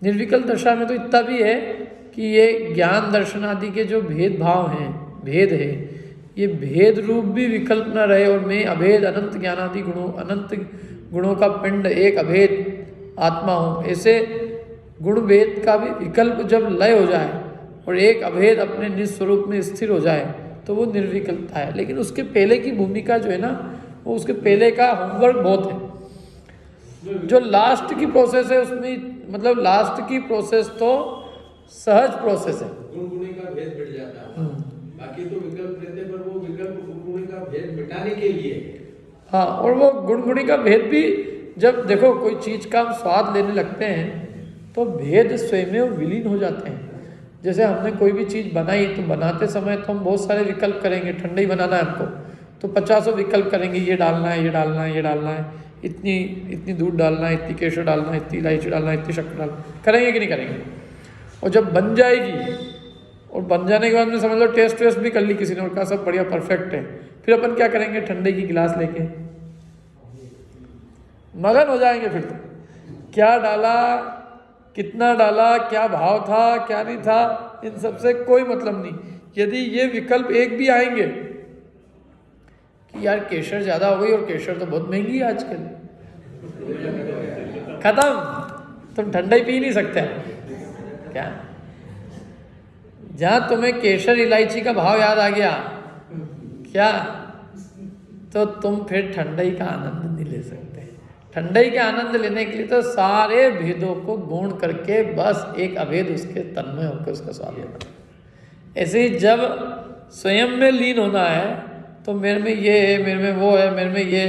निर्विकल्प दशा में तो इतना भी है कि ये ज्ञान दर्शन आदि के जो भेदभाव हैं, भेद है, ये भेद रूप भी विकल्प न रहे, और मैं अभेद अनंत ज्ञानादि गुणों, अनंत गुणों का पिंड एक अभेद आत्मा हूँ। ऐसे गुण भेद का भी विकल्प जब लय हो जाए और एक अभेद अपने निस्वरूप में स्थिर हो जाए, तो वो निर्विकल्पता है। लेकिन उसके पहले की भूमिका जो है ना, वो उसके पहले का होमवर्क बहुत है। जो लास्ट की प्रोसेस है उसमें, मतलब लास्ट की प्रोसेस तो सहज प्रोसेस है। गुण का भेद मिट जाता है, बाकी तो विकल्प रहते, पर वो विकल्प गुण का भेद मिटाने के लिए। हाँ, और वो गुण का भेद भी, जब देखो कोई चीज़ का हम स्वाद लेने लगते हैं तो भेद स्वयं विलीन हो जाते हैं। जैसे हमने कोई भी चीज़ बनाई, तो बनाते समय तो हम बहुत सारे विकल्प करेंगे। ठंडा ही बनाना है हमको, तो 50 विकल्प करेंगे, ये डालना है, ये डालना है, ये डालना है, इतनी दूध डालना है, इतनी केसर डालना है, इतनी इलायची डालना है, इतनी शक्कर डालना, करेंगे कि नहीं करेंगे? और जब बन जाएगी, और बन जाने के बाद में समझ लो टेस्ट वेस्ट भी कर ली किसी ने और कहा सब बढ़िया परफेक्ट है, फिर अपन क्या करेंगे? ठंडे की गिलास लेके मगन हो जाएंगे। फिर तो क्या डाला, कितना डाला, क्या भाव था, क्या नहीं था, इन सबसे कोई मतलब नहीं। यदि ये विकल्प एक भी आएंगे कि यार केसर ज़्यादा हो गई, और केसर तो बहुत महंगी है आजकल, खत्म, तुम ठंडा ही पी नहीं सकते क्या? जहाँ तुम्हें केसर इलायची का भाव याद आ गया क्या, तो तुम फिर ठंडाई का आनंद नहीं ले सकते। ठंडाई के आनंद लेने के लिए तो सारे भेदों को गौण करके बस एक अभेद उसके तन्मय होकर उसका स्वाद लेना। ऐसे ही जब स्वयं में लीन होना है, तो मेरे में ये है, मेरे में वो है, मेरे में ये,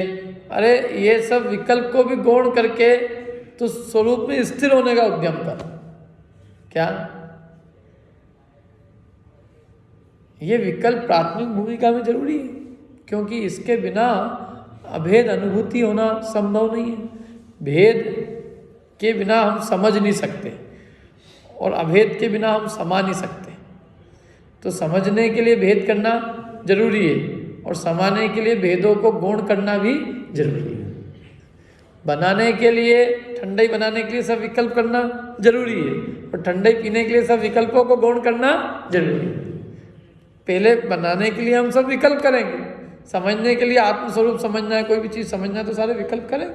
अरे ये सब विकल्प को भी गौण करके तो स्वरूप में स्थिर होने का उद्यम कर। क्या ये विकल्प प्राथमिक भूमिका में जरूरी है, क्योंकि इसके बिना अभेद अनुभूति होना संभव नहीं है। भेद के बिना हम समझ नहीं सकते और अभेद के बिना हम समा नहीं सकते। तो समझने के लिए भेद करना जरूरी है और समाने के लिए भेदों को गौण करना भी जरूरी है। बनाने के लिए, ठंडाई बनाने के लिए सब विकल्प करना जरूरी है और ठंडाई पीने के लिए सब विकल्पों को गौण करना जरूरी है। पहले बनाने के लिए हम सब विकल्प करेंगे, समझने के लिए आत्मस्वरूप समझना है, कोई भी चीज़ समझना है तो सारे विकल्प करेंगे,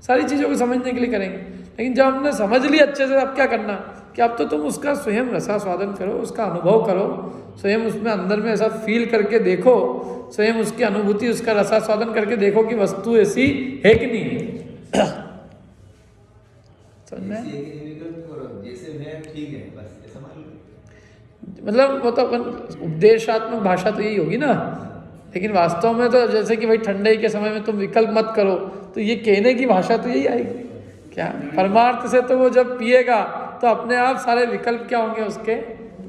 सारी चीज़ों को समझने के लिए करेंगे। लेकिन जब हमने समझ लिया अच्छे से, अब क्या करना कि अब तो तुम उसका स्वयं रसास्वादन करो, उसका अनुभव करो, स्वयं उसमें अंदर में ऐसा फील करके देखो, स्वयं उसकी अनुभूति, उसका रसास्वादन करके देखो कि वस्तु ऐसी है कि नहीं है। समझ में? जैसे मैं ठीक है, बस ऐसा मान लो। मतलब वो तो अपन उपदेशात्मक भाषा तो यही होगी ना, लेकिन वास्तव में तो जैसे कि भाई ठंडे के समय में तुम विकल्प मत करो, तो ये कहने की भाषा तो यही आएगी क्या? परमार्थ से तो वो जब पिएगा तो अपने आप सारे विकल्प क्या होंगे, उसके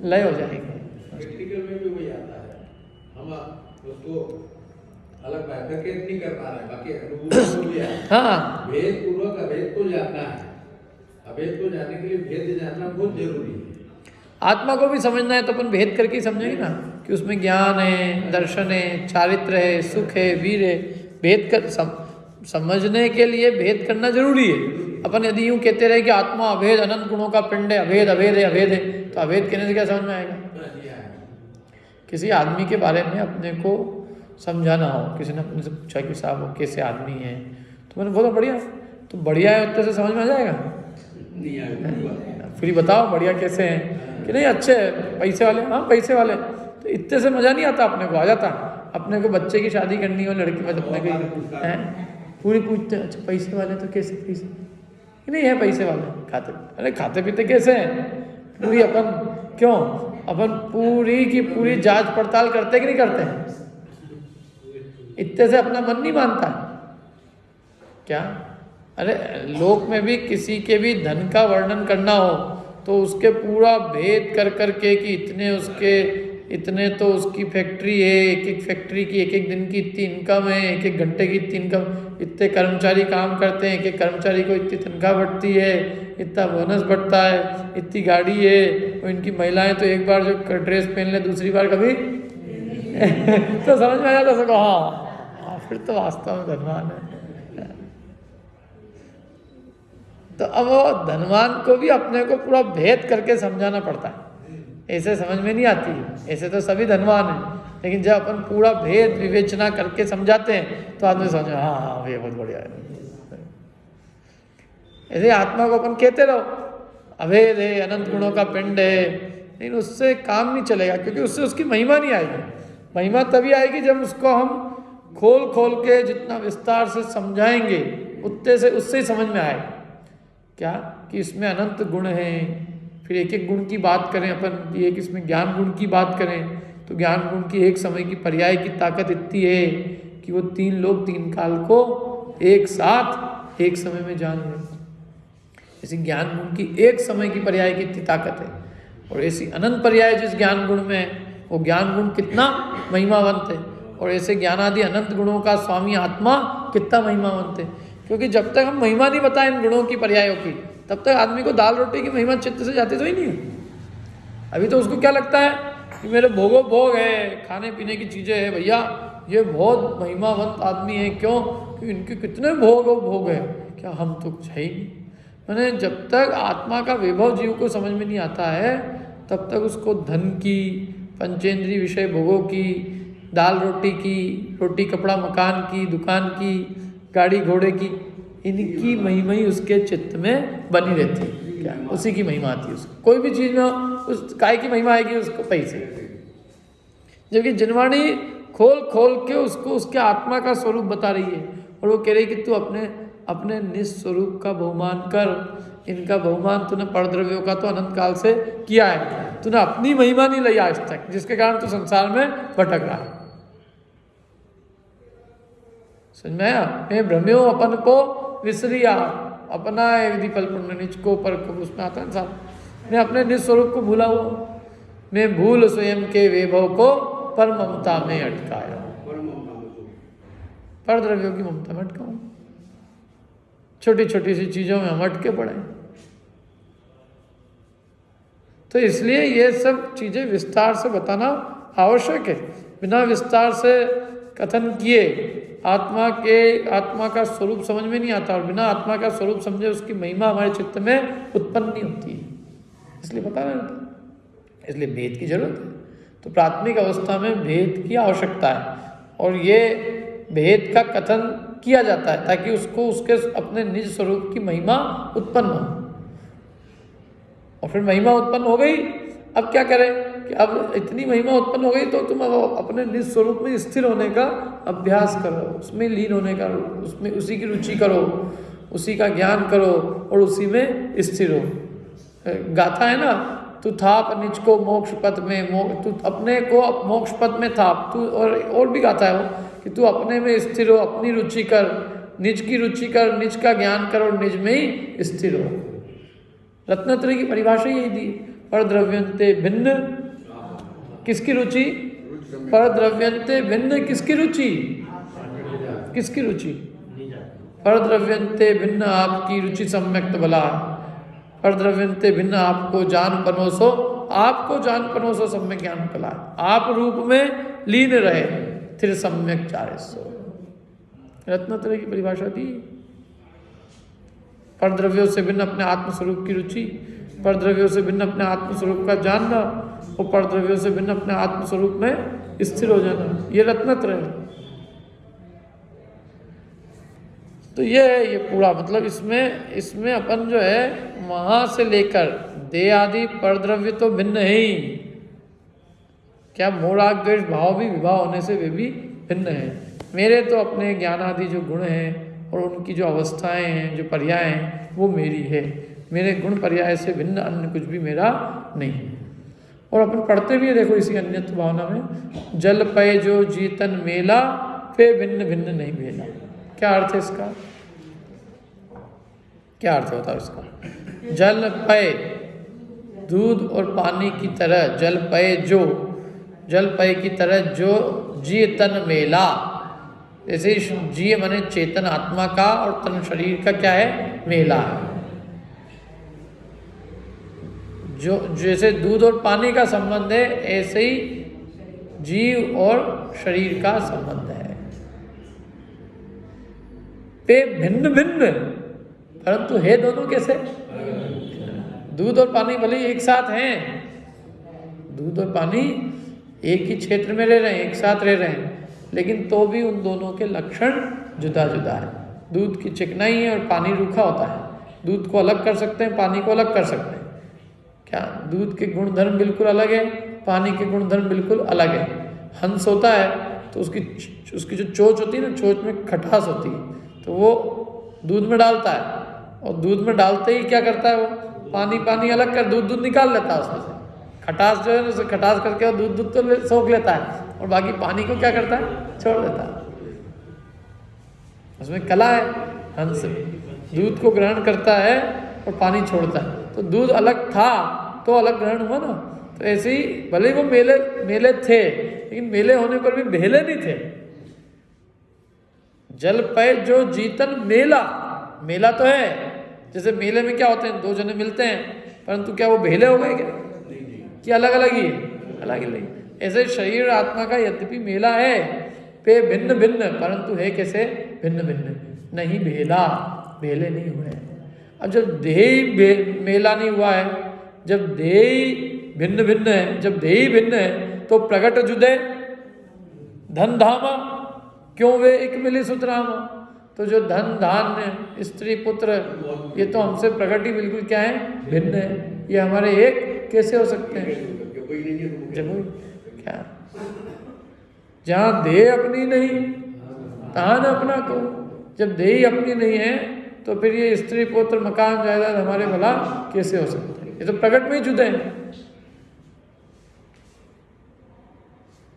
लय हो जाएंगे। प्रैक्टिकल में भी वही आता है, हम उसको अलग बाइफरकेट नहीं कर पा रहे, बाकी अनुभूति हो गया। हाँ, भेद पूर्वक अभेद को जानना है, अभेद को जानने के लिए भेद जानना बहुत जरूरी है। आत्मा को भी समझना है तो अपन भेद करके ही समझेंगे ना कि उसमें ज्ञान है, दर्शन है, चारित्र है, सुख है, वीर है। भेद कर समझने के लिए भेद करना जरूरी है। अपन यदि यूँ कहते रहे कि आत्मा अभेद अनंत गुणों का पिंड है, अभेद अभेद है, अभेद है, तो अभेद कहने से क्या समझ में आएगा? किसी आदमी के बारे में अपने को समझाना हो, किसी ने अपने से पूछा कि साहब वो कैसे आदमी है, तो मैंने बोला बढ़िया, तो बढ़िया है उतने से समझ में आ जाएगा? फिर बताओ बढ़िया कैसे हैं कि नहीं, अच्छे पैसे वाले, हाँ पैसे वाले, तो इतने से मज़ा नहीं आता, अपने को आ जाता। अपने को बच्चे की शादी करनी हो, लड़की में, अपने को हैं पूरी पूछते हैं, अच्छा पैसे वाले तो कैसे, पैसे कि नहीं है पैसे वाले, खाते, अरे खाते पीते कैसे हैं, पूरी अपन क्यों, अपन पूरी की पूरी जांच पड़ताल करते कि नहीं करते हैं? इतने से अपना मन नहीं मानता क्या? अरे लोक में भी किसी के भी धन का वर्णन करना हो तो उसके पूरा भेद कर करके कि इतने उसके, इतने तो उसकी फैक्ट्री है, एक एक फैक्ट्री की एक एक दिन की इतनी इनकम है, एक एक घंटे की इतनी इनकम, इतने कर्मचारी काम करते हैं, एक एक कर्मचारी को इतनी तनख्वाह बढ़ती है, इतना बोनस बढ़ता है, इतनी गाड़ी है, और इनकी महिलाएं तो एक बार जो ड्रेस पहन ले दूसरी बार कभी तो समझ में आ जाता सबको, हाँ फिर तो वास्तव में धनवान है। तो अब वो धनवान को भी अपने को पूरा भेद करके समझाना पड़ता है, ऐसे समझ में नहीं आती है। ऐसे तो सभी धनवान हैं, लेकिन जब अपन पूरा भेद विवेचना करके समझाते हैं तो आदमी समझ, हाँ ये बहुत बढ़िया है। ऐसे आत्मा को अपन कहते रहो अभेद है, अनंत गुणों का पिंड है, लेकिन उससे काम नहीं चलेगा, क्योंकि उससे उसकी महिमा नहीं आएगी। महिमा तभी आएगी जब उसको हम खोल खोल के जितना विस्तार से समझाएंगे उतने से उससे ही समझ में आएगा क्या कि इसमें अनंत गुण हैं। फिर एक एक गुण की बात करें अपन, एक इसमें ज्ञान गुण की बात करें तो ज्ञान गुण की एक समय की पर्याय की ताकत इतनी है कि वो 3 लोग 3 काल को एक साथ एक समय में जान लें। ऐसी ज्ञान गुण की एक समय की पर्याय की इतनी ताकत है, और ऐसी अनंत पर्याय जिस ज्ञान गुण में, वो ज्ञान गुण कितना महिमावंत है, और ऐसे ज्ञानादि अनंत गुणों का स्वामी आत्मा कितना महिमावंत है। क्योंकि जब तक हम महिमा नहीं बताएं इन गुणों की पर्यायों की, तब तक आदमी को दाल रोटी की महिमा चित्त से जाती तो ही नहीं है। अभी तो उसको क्या लगता है कि मेरे भोगो भोग है, खाने पीने की चीज़ें हैं, भैया ये बहुत महिमावंत आदमी है, क्यों कि इनके कितने भोग है, क्या हम तो कुछ है ही नहीं। मैंने जब तक आत्मा का वैभव जीव को समझ में नहीं आता है तब तक उसको धन की, पंचेंद्रीय विषय भोगों की, दाल रोटी की, रोटी कपड़ा मकान की, दुकान की, गाड़ी घोड़े की, इनकी महिमा ही उसके चित्त में बनी रहती है। क्या उसी की महिमा आती है उसको, कोई भी चीज़ में उस काय की महिमा आएगी उसको, पैसे। जबकि जिनवाणी खोल खोल के उसको उसके आत्मा का स्वरूप बता रही है, और वो कह रही कि तू अपने निस्वरूप का बहुमान कर, इनका बहुमान तूने परद्रव्यों का तो अनंत काल से किया है, तूने अपनी महिमा नहीं लाई आज तक, जिसके कारण तू संसार में भटक रहा है। समझ में आया? मैं भ्रम्यो अपन को विसरिया, अपना विधि फल पुण्य निज को पर उसमें आता है इंसान, मैं अपने निस्वरूप को भूला हुआ। मैं भूल स्वयं के वैभव को पर ममता में अटकाया। पर द्रव्यों की ममता में अटका हूं। छोटी छोटी सी चीजों में हम अटके पड़े। तो इसलिए ये सब चीजें विस्तार से बताना आवश्यक है। बिना विस्तार से कथन किए आत्मा का स्वरूप समझ में नहीं आता, और बिना आत्मा का स्वरूप समझे उसकी महिमा हमारे चित्त में उत्पन्न नहीं होती है। इसलिए पता नहीं होता, इसलिए भेद की जरूरत है। तो प्राथमिक अवस्था में भेद की आवश्यकता है, और ये भेद का कथन किया जाता है ताकि उसको उसके अपने निज स्वरूप की महिमा उत्पन्न हो। और फिर महिमा उत्पन्न हो गई, अब क्या करें कि अब इतनी महिमा उत्पन्न हो गई तो तुम अब अपने निज स्वरूप में स्थिर होने का अभ्यास करो, उसमें लीन होने का, उसमें उसी की रुचि करो, उसी का ज्ञान करो और उसी में स्थिर हो। गाथा है ना, तू थाप निज को मोक्ष पथ में, तू अपने को मोक्ष पथ में थाप। तू और भी गाथा है वो कि तू अपने में स्थिर हो, अपनी रुचि कर, निज की रुचि कर, निज का ज्ञान कर और निज में ही स्थिर हो। रत्नत्रय की परिभाषा यही दी, पर द्रव्यंते भिन्न किसकी रुचि, पर द्रव्यंते भिन्न किसकी रुचि, किसकी रुचि, पर द्रव्यंते भिन्न आपकी रुचि सम्यक्त बला, पर द्रव्यंते भिन्न आपको जान पनोसो, आपको जान पनोसो सम्यक ज्ञान कला। आप रूप में लीन रहे फिर सम्यक चारिसो। रत्नत्रय की परिभाषा दी। पर द्रव्यों से भिन्न अपने आत्मस्वरूप की रुचि, पर द्रव्यों से भिन्न अपने आत्मस्वरूप का जानना, और पर द्रव्यों से भिन्न अपने आत्मस्वरूप में स्थिर हो जाना, ये रत्नत्रय है। तो ये पूरा मतलब इसमें अपन जो है वहां से लेकर देह आदि पर द्रव्य तो भिन्न है ही, क्या मोह राग द्वेष भाव भी विवाह होने से वे भी भिन्न है। मेरे तो अपने ज्ञान आदि जो गुण हैं और उनकी जो अवस्थाएं हैं, जो पर्याय हैं, वो मेरी है। मेरे गुण पर्याय से भिन्न अन्य कुछ भी मेरा नहीं है। और अपन पढ़ते भी है, देखो इसी अन्यत्व भावना में, जल पय जो जीतन मेला पे भिन्न भिन्न नहीं मेला। क्या अर्थ है इसका, क्या अर्थ होता है इसका? जल पय दूध और पानी की तरह, जल पय की तरह जो जीतन मेला, जैसे जी माने चेतन आत्मा का और तन शरीर का क्या है, मेला है। जो जैसे दूध और पानी का संबंध है, ऐसे ही जीव और शरीर का संबंध है। पे भिन्न भिन्न, परंतु है दोनों कैसे? दूध और पानी भले ही एक साथ हैं, दूध और पानी एक ही क्षेत्र में रह रहे हैं, एक साथ रह रहे हैं, लेकिन तो भी उन दोनों के लक्षण जुदा जुदा है। दूध की चिकनाई है और पानी रूखा होता है। दूध को अलग कर सकते हैं, पानी को अलग कर सकते हैं। क्या दूध के गुणधर्म बिल्कुल अलग है, पानी के गुणधर्म बिल्कुल अलग है। हंस होता है तो उसकी जो चोंच होती है ना, चोंच में खटास होती है, तो वो दूध में डालता है, और दूध में डालते ही क्या करता है वो, पानी अलग कर दूध निकाल लेता है उसमें से। खटास जो है ना, उसे खटास करके दूध तो सोख लेता है, और बाकी पानी को क्या करता है, छोड़ देता है। उसमें कला है। हंस दूध को ग्रहण करता है और पानी छोड़ता है, तो दूध अलग था तो अलग ग्रहण हुआ ना। तो ऐसे ही भले वो मेले थे, लेकिन मेले होने पर भी भेले नहीं थे। जल पय जो जीतन मेला तो है। जैसे मेले में क्या होते हैं, दो जने मिलते हैं, परंतु क्या वो भेले हो गए क्या, कि अलग अलग ही अलग ही। ऐसे शरीर और आत्मा का यद्यपि मेला है, पे भिन्न भिन्न, परंतु है कैसे, भिन्न भिन्न, नहीं भेले नहीं हुए। अब जब देह मेला नहीं हुआ है, जब देह भिन्न भिन्न है, जब देह भिन्न है, तो प्रगट जुदे धन धामा, क्यों वे एक मिले सुतरामा। तो जो धन धान्य स्त्री पुत्र, ये तो हमसे प्रगट ही बिल्कुल क्या है, भिन्न है। ये हमारे एक कैसे हो सकते हैं, जब क्या, जहाँ देह अपनी नहीं तहाँ न अपना को। जब देह ही अपनी नहीं है तो फिर ये स्त्री पुत्र मकान जायदाद हमारे भला कैसे हो सकते हैं। ये तो प्रगट में ही जुदे हैं।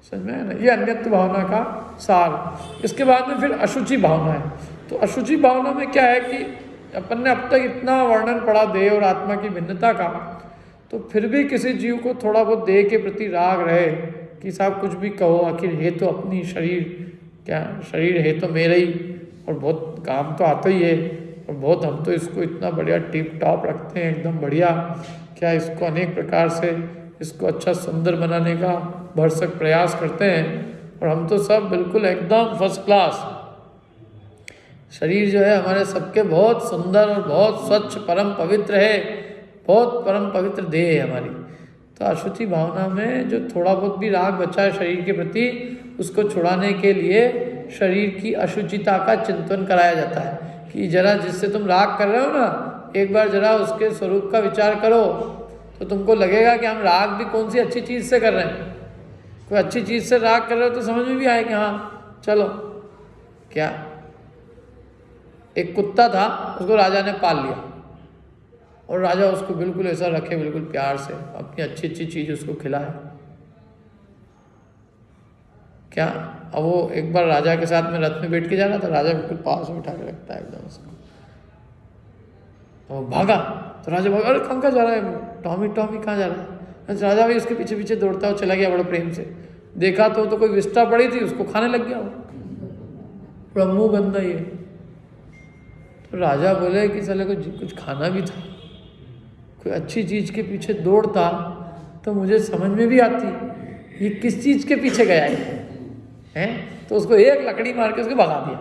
समझ में है ना, ये अन्यत्व भावना का सार। इसके बाद में फिर अशुचि भावना है। तो अशुचि भावना में क्या है कि अपन ने अब तक इतना वर्णन पढ़ा देह और आत्मा की भिन्नता का, तो फिर भी किसी जीव को थोड़ा बहुत देह के प्रति राग रहे कि साहब कुछ भी कहो, आखिर है तो अपनी शरीर, क्या शरीर है तो मेरा ही, और बहुत काम तो आता ही है, और बहुत हम तो इसको इतना बढ़िया टिप टॉप रखते हैं, एकदम बढ़िया, क्या इसको अनेक प्रकार से इसको अच्छा सुंदर बनाने का भरसक प्रयास करते हैं, और हम तो सब बिल्कुल एकदम फर्स्ट क्लास। शरीर जो है हमारे सबके बहुत सुंदर और बहुत स्वच्छ परम पवित्र है, बहुत परम पवित्र देह है हमारी। तो अशुचि भावना में जो थोड़ा बहुत भी राग बचा है शरीर के प्रति, उसको छुड़ाने के लिए शरीर की अशुचिता का चिंतन कराया जाता है कि जरा जिससे तुम राग कर रहे हो ना, एक बार जरा उसके स्वरूप का विचार करो, तो तुमको लगेगा कि हम राग भी कौन सी अच्छी चीज़ से कर रहे हैं। कोई अच्छी चीज़ से राग कर रहे हो तो समझ में भी आए कि हाँ चलो, क्या एक कुत्ता था, उसको राजा ने पाल लिया, और राजा उसको बिल्कुल ऐसा रखे, बिल्कुल प्यार से अपनी अच्छी अच्छी चीज़ उसको खिलाए। क्या अब वो एक बार राजा के साथ में रथ में बैठ के जा रहा था, राजा बिल्कुल पास में उठा के रखता है एकदम उसको, तो भागा, तो राजा भागा, अरे कहाँ जा रहा है, टॉमी टॉमी कहाँ जा रहा है। राजा भी उसके पीछे पीछे दौड़ता हुआ चला गया बड़े प्रेम से, देखा तो कोई विष्टा पड़ी थी, उसको खाने लग गया, वो बड़ा मुँह गंदा ही है। तो राजा बोले कि साले को कुछ खाना भी था, कोई अच्छी चीज़ के पीछे दौड़ता तो मुझे समझ में भी आती ये किस चीज़ के पीछे गया है। तो उसको एक लकड़ी मार के उसको भगा दिया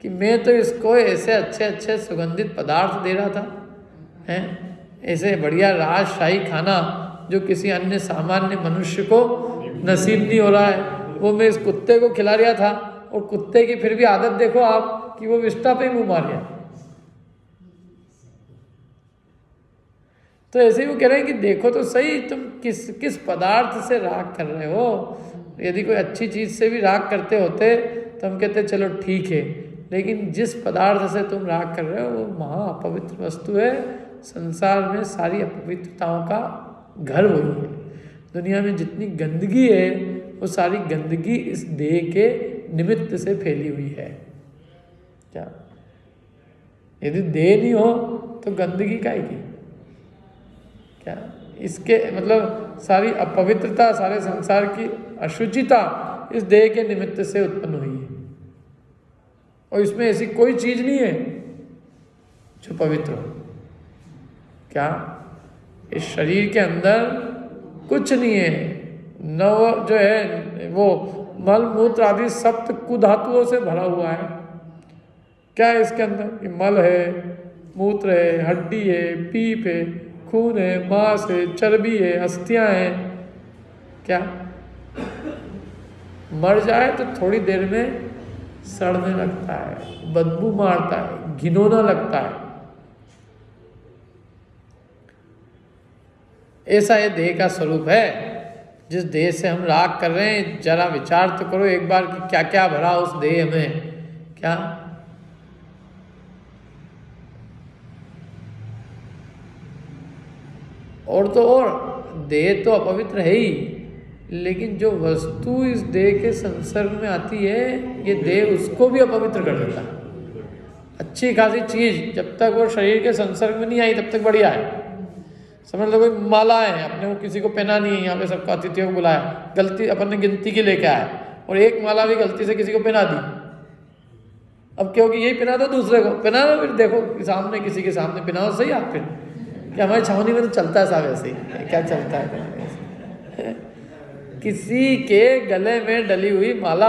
कि मैं तो इसको ऐसे अच्छे अच्छे सुगंधित पदार्थ दे रहा था, हैं ऐसे बढ़िया राजशाही खाना जो किसी अन्य सामान्य मनुष्य को नसीब नहीं हो रहा है, वो मैं इस कुत्ते को खिला रहा था, और कुत्ते की फिर भी आदत देखो आप कि वो विष्टा पे मुँह मार गया। तो ऐसे ही वो कह रहे हैं कि देखो तो सही तुम किस पदार्थ से राग कर रहे हो। यदि कोई अच्छी चीज़ से भी राग करते होते तो हम कहते चलो ठीक है, लेकिन जिस पदार्थ से तुम राग कर रहे हो वो महा अपवित्र वस्तु है। संसार में सारी अपवित्रताओं का घर वही है। दुनिया में जितनी गंदगी है वो सारी गंदगी इस देह के निमित्त से फैली हुई है। क्या यदि देह नहीं हो तो गंदगी काहे की, क्या इसके मतलब सारी अपवित्रता, सारे संसार की अशुचिता इस देह के निमित्त से उत्पन्न हुई है, और इसमें ऐसी कोई चीज नहीं है जो पवित्र हो। क्या इस शरीर के अंदर कुछ नहीं है, न वो जो है वो मल मूत्र आदि सप्त कुधातुओं से भरा हुआ है। क्या है इसके अंदर? मल है, मूत्र है, हड्डी है, पीप है, खून है, मांस है, चर्बी है, अस्थियां हैं। क्या मर जाए तो थोड़ी देर में सड़ने लगता है, बदबू मारता है, घिनौना लगता है। ऐसा ये देह का स्वरूप है। जिस देह से हम राग कर रहे हैं, जरा विचार तो करो एक बार कि क्या क्या भरा उस देह में। क्या और तो और देह तो अपवित्र है ही, लेकिन जो वस्तु इस देह के संसर्ग में आती है ये देह उसको भी अपवित्र कर देता है। अच्छी खासी चीज जब तक वो शरीर के संसर्ग में नहीं आई तब तक बढ़िया है। समझ लो कोई माला है, अपने को किसी को पहना नहीं है, यहाँ पे सबको अतिथियों को बुलाया, गलती अपन ने गिनती की लेके आया और एक माला भी गलती से किसी को पहना दी। अब क्योंकि यही पहना दो दूसरे को, पहना दो, फिर देखो सामने किसी के सामने पहनाओ सही आप। फिर क्या हमारी छावनी में तो चलता है साहब ऐसे ही, क्या चलता है किसी के गले में डली हुई माला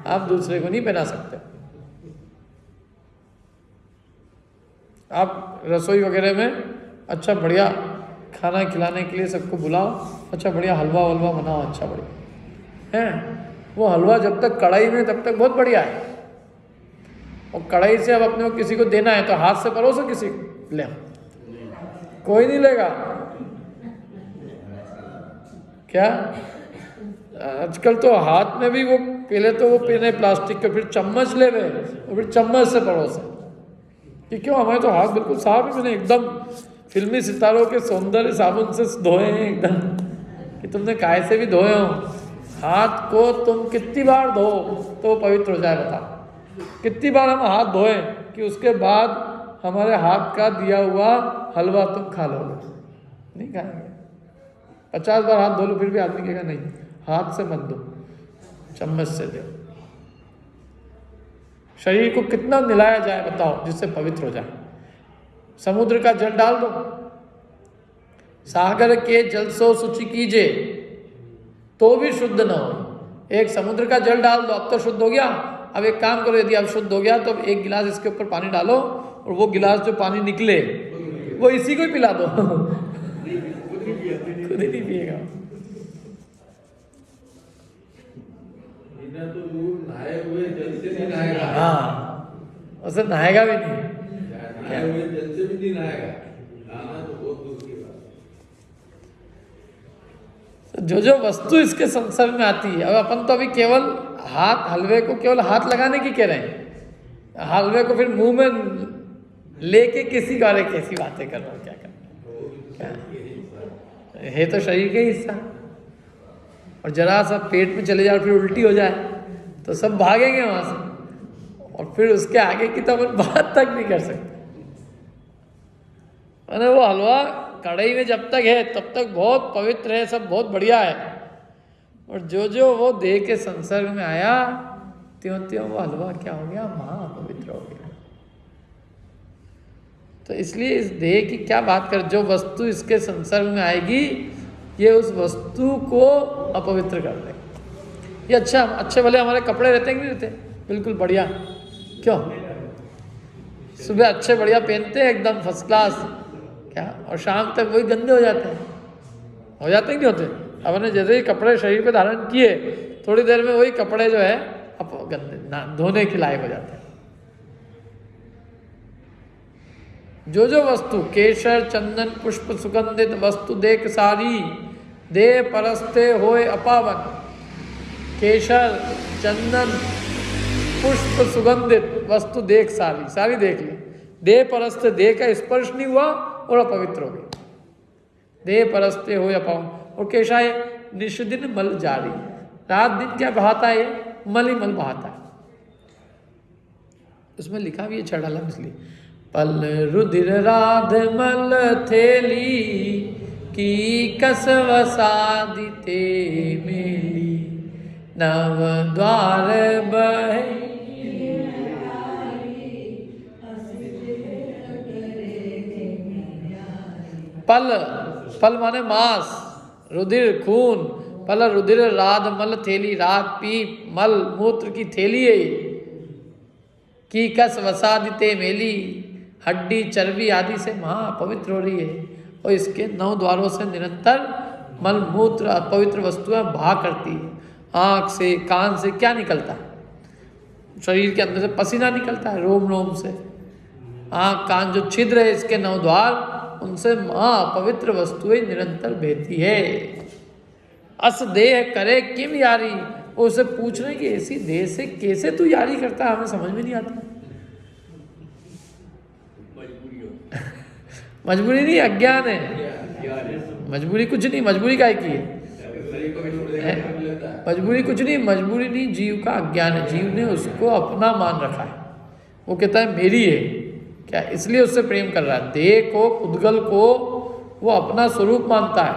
आप दूसरे को नहीं पहना सकते। आप रसोई वगैरह में अच्छा बढ़िया खाना खिलाने के लिए सबको बुलाओ, अच्छा बढ़िया हलवा वलवा बनाओ, अच्छा बढ़िया है। वो हलवा जब तक कढ़ाई में तब तक बहुत बढ़िया है, और कढ़ाई से अब अपने को किसी को देना है तो हाथ से परोसो, किसी को ले कोई नहीं लेगा। क्या आजकल तो हाथ में भी वो पहले तो वो पीने प्लास्टिक के, फिर चम्मच ले गए और फिर चम्मच से परोसे कि क्यों हमारे तो हाथ बिल्कुल साफ है। मैंने एकदम फिल्मी सितारों के सौंदर्य साबुन से धोए हैं एकदम, कि तुमने काय से भी धोए हो। हाथ को तुम कितनी बार धो तो पवित्र हो जाए, बताओ कितनी बार हम हाथ धोए कि उसके बाद हमारे हाथ का दिया हुआ हलवा तुम खा लोगे। नहीं खाएंगे। 50 बार हाथ धो लो फिर भी आदमी कहेगा नहीं, हाथ से मत दो, चम्मच से दो। शरीर को कितना मिलाया जाए बताओ जिससे पवित्र हो जाए। समुद्र का जल डाल दो, सागर के जल सो शुचि कीजिए तो भी शुद्ध ना हो। एक समुद्र का जल डाल दो, अब तो शुद्ध हो गया। अब एक काम करो, यदि अब शुद्ध हो गया तो अब एक गिलास इसके ऊपर पानी डालो और वो गिलास जो पानी निकले वो इसी को ही पिला दो। खुद ही नहीं पिएगा। तो दूर नहाए हुए जल से नहीं नहाएगा। हाँ, उसे नहाएगा भी नहीं, नहाए हुए जल से भी नहीं नहाएगा, नहाना तो बहुत दूर की बात। जो जो वस्तु इसके संसर्ग में आती है, अब अपन तो अभी केवल हाथ, हलवे को केवल हाथ लगाने की कह रहे हैं, हलवे को फिर मुंह में लेके किसी गारे कैसी बातें कर रहे हो, क्या करना क्या है तो शरीर का हिस्सा। और जरा सा पेट में चले जाए फिर उल्टी हो जाए तो सब भागेंगे वहां से, और फिर उसके आगे की तो अपन बात तक नहीं कर सकते। मैंने वो हलवा कढ़ाई में जब तक है तब तक बहुत पवित्र है, सब बहुत बढ़िया है, और जो जो वो देह के संसर्ग में आया त्यों त्यों वो हलवा क्या हो गया, महापवित्र हो गया। तो इसलिए इस देह की क्या बात कर, जो वस्तु इसके संसर्ग में आएगी ये उस वस्तु को अपवित्र कर देगी। ये अच्छा, अच्छे भले हमारे कपड़े रहते हैं कि नहीं रहते, बिल्कुल बढ़िया, क्यों सुबह अच्छे बढ़िया पहनते हैं एकदम फर्स्ट क्लास, क्या, और शाम तक वही गंदे हो जाते हैं, हो जाते हैं नहीं होते। अपने जैसे ही कपड़े शरीर पे धारण किए थोड़ी देर में वही कपड़े जो है अब गंदे, ना धोने के लायक हो जाते हैं। जो जो वस्तु केशर चंदन पुष्प सुगंधित वस्तु देख सारी, दे परस्ते होए अपावन। केशर चंदन पुष्प सुगंधित वस्तु देख सारी, सारी देख ली, दे परस्ते, देह का स्पर्श नहीं हुआ और अपवित्र हो गई। दे परस्ते होए अपावन। और केशा है निष्दिन मल जारी, रात दिन क्या बहाता है, मल ही मल बहाता है। उसमें लिखा भी है छड़ाला इसलिए, पल रुधिर राध मल थेली की कसव सादिते मेली, नव द्वार बहे। पल, पल माने मास, रुधिर खून, पल रुधिर राध मल थेली, राग पीप मल मूत्र की थैली है की कस वसादिते मेली, हड्डी चर्बी आदि से महापवित्र हो रही है। और इसके 9 द्वारों से निरंतर मल मूत्र अपवित्र वस्तुएं बाहर करती है। आँख से कान से क्या निकलता है, शरीर के अंदर से पसीना निकलता है, रोम रोम से। आँख कान जो छिद्र है इसके 9 द्वार, उनसे महापवित्र वस्तुएं निरंतर बहती है। अस देह करे किम यारी, उसे पूछ रहे कि ऐसी देह से कैसे तू यारी करता है, हमें समझ में नहीं आता। मजबूरी नहीं, अज्ञान है। मजबूरी कुछ नहीं, मजबूरी काय की है, मजबूरी कुछ नहीं, मजबूरी नहीं, जीव का अज्ञान है। जीव ने उसको अपना मान रखा है, वो कहता है मेरी है, क्या इसलिए उससे प्रेम कर रहा है। देह को, उद्गल को वो अपना स्वरूप मानता है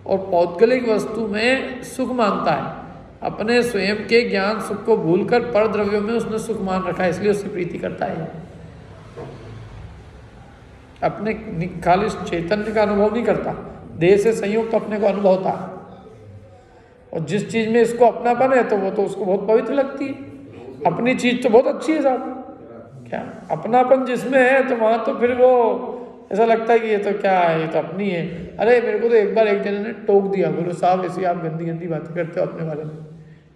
और पौद्गलिक वस्तु में सुख मानता है। अपने स्वयं के ज्ञान सुख को भूलकर पर द्रव्यों में उसने सुख मान रखा है, इसलिए उससे प्रीति करता है। अपने खाली चैतन्य का अनुभव नहीं करता, देह से संयुक्त अपने को अनुभव होता है। और जिस चीज में इसको अपनापन है तो वो तो उसको बहुत पवित्र लगती है। अपनी चीज तो बहुत अच्छी है साहब, क्या अपनापन जिसमें है तो वहाँ तो फिर वो ऐसा लगता है कि ये तो क्या है, ये तो अपनी है। अरे मेरे को तो एक बार एक जने ने टोक दिया, बोलो साहब ऐसी आप गंदी गंदी बातें करते हो अपने बारे में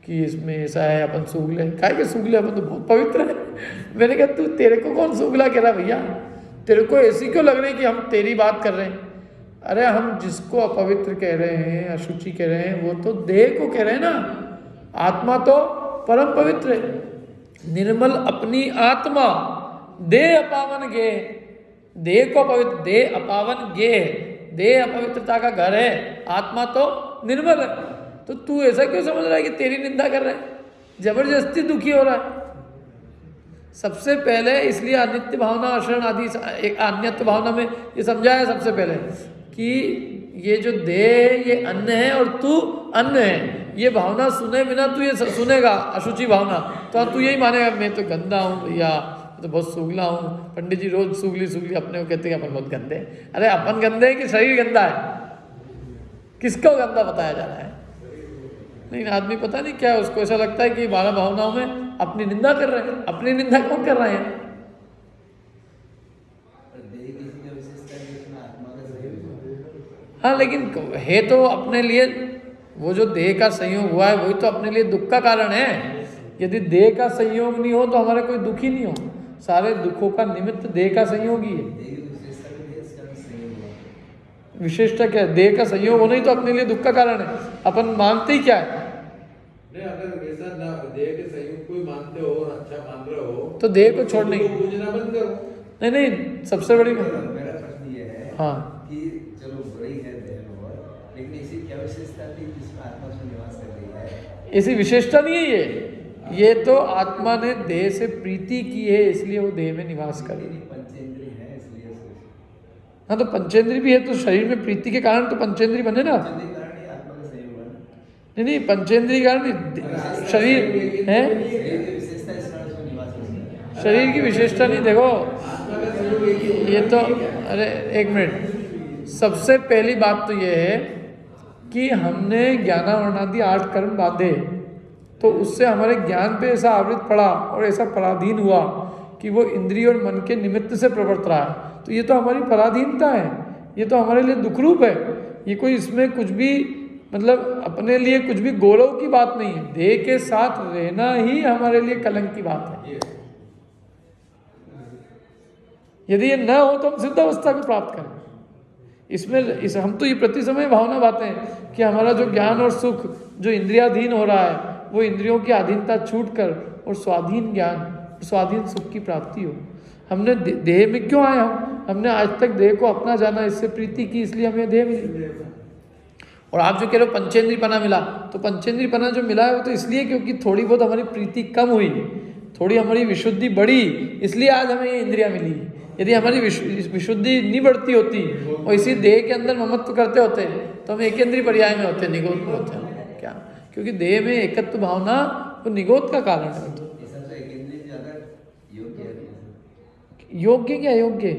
कि इसमें ऐसा है, अपन सूगले, काहे के सूगले, अपन तो बहुत पवित्र है। मैंने कहा तू, तेरे को कौन सूगला कह रहा भैया, तेरे को ऐसी क्यों लग रही कि हम तेरी बात कर रहे हैं। अरे हम जिसको अपवित्र कह रहे हैं, अशुचि कह रहे हैं, वो तो देह को कह रहे हैं ना, आत्मा तो परम पवित्र है, निर्मल अपनी आत्मा। देह अपावन गे, देह को पवित्र, देह अपावन गे, देह अपवित्रता का घर है, आत्मा तो निर्मल है। तो तू ऐसा क्यों समझ रहा है कि तेरी निंदा कर रहा है, जबरदस्ती दुखी हो रहा है। सबसे पहले इसलिए अनित्य भावना, अशरण आदि, एक अन्यत्व भावना में ये समझाया सबसे पहले कि ये जो देह ये अन्न है और तू अन्न है। ये भावना सुने बिना तू ये सुनेगा अशुचि भावना, तो तू यही मानेगा मैं तो गंदा हूँ भैया, मैं तो बहुत सूगला हूँ। पंडित जी रोज सूगली अपने को कहते हैं अपन बहुत गंदे हैं। अरे अपन गंदे हैं कि शरीर गंदा है? किसको गंदा बताया जा रहा है? लेकिन आदमी पता नहीं क्या, उसको ऐसा लगता है कि 12 भावनाओं में अपनी निंदा कर रहे हैं। अपनी निंदा कौन कर रहे हैं? हाँ, लेकिन है तो अपने लिए, वो जो देह का संयोग हुआ है वही तो अपने लिए दुख का कारण है। यदि देह का संयोग नहीं हो तो हमारा कोई दुख ही नहीं हो। सारे दुखों का निमित्त देह का संयोग ही है। विशेषता क्या है? देह का संयोग होना ही तो अपने लिए दुख का कारण है। अपन मानते ही क्या है? नहीं, अगर ऐसा ना देह के संयोग कोई मानते हो, अच्छा मान रहे हो, तो देह को छोड़ने की पूजना बंद करो। नहीं, सबसे बड़ी मेरा प्रश्न ये है हाँ कि चलो बुरी है देह और, लेकिन ऐसी क्या विशेषता थी जिसमें आत्मा उसमें निवास कर रही है? ऐसी विशेषता नहीं है ये तो आत्मा ने देह से प्रीति की है, इसलिए वो देह में निवास कर रही है। पंचेंद्रिय है इसलिए हाँ, तो पंचेंद्रिय भी है तो शरीर में प्रीति के कारण तो पंचेंद्रिय बने ना। आत्मा का संयोग बना। नहीं, पंचेंद्रिय कारण शरीर है, विशेषता इस कारण उसमें निवास कर रही है। शरीर की विशेषता नहीं। देखो आत्मा का संयोग एक ही ये तो, अरे एक मिनट, सबसे पहली बात तो ये है कि हमने ज्ञानावरणादि 8 कर्म बांधे, तो उससे हमारे ज्ञान पे ऐसा आवृत पड़ा और ऐसा पराधीन हुआ कि वो इंद्रिय और मन के निमित्त से प्रवर्त रहा है। तो ये तो हमारी पराधीनता है, ये तो हमारे लिए दुखरूप है। ये कोई इसमें कुछ भी मतलब अपने लिए कुछ भी गौरव की बात नहीं है। देह के साथ रहना ही हमारे लिए कलंक की बात है। यदि ये न हो तो हम सिद्ध अवस्था को प्राप्त करें। इसमें हम तो ये प्रति समय भावना बातें हैं कि हमारा जो ज्ञान और सुख जो इंद्रियाधीन हो रहा है वो इंद्रियों की अधीनता छूटकर और स्वाधीन ज्ञान, स्वाधीन सुख की प्राप्ति हो। हमने देह में क्यों आया? हमने आज तक देह को अपना जाना, इससे प्रीति की, इसलिए हमें देह मिली। और आप जो कह रहे हो पंचेंद्रिय पना मिला, तो पंचेंद्रिय पना जो मिला है वो तो इसलिए क्योंकि थोड़ी बहुत हमारी प्रीति कम हुई, थोड़ी हमारी विशुद्धि बढ़ी, इसलिए आज हमें ये इंद्रिया मिली। यदि हमारी विशुद्धि नहीं बढ़ती होती और इसी देह के अंदर ममत्व करते होते तो हम एकेंद्रीय पर्याय में होते, निगोद में होते हैं। क्या? क्योंकि देह में एकत्व भावना वो निगोद का कारण है। योग्य क्या योग्य?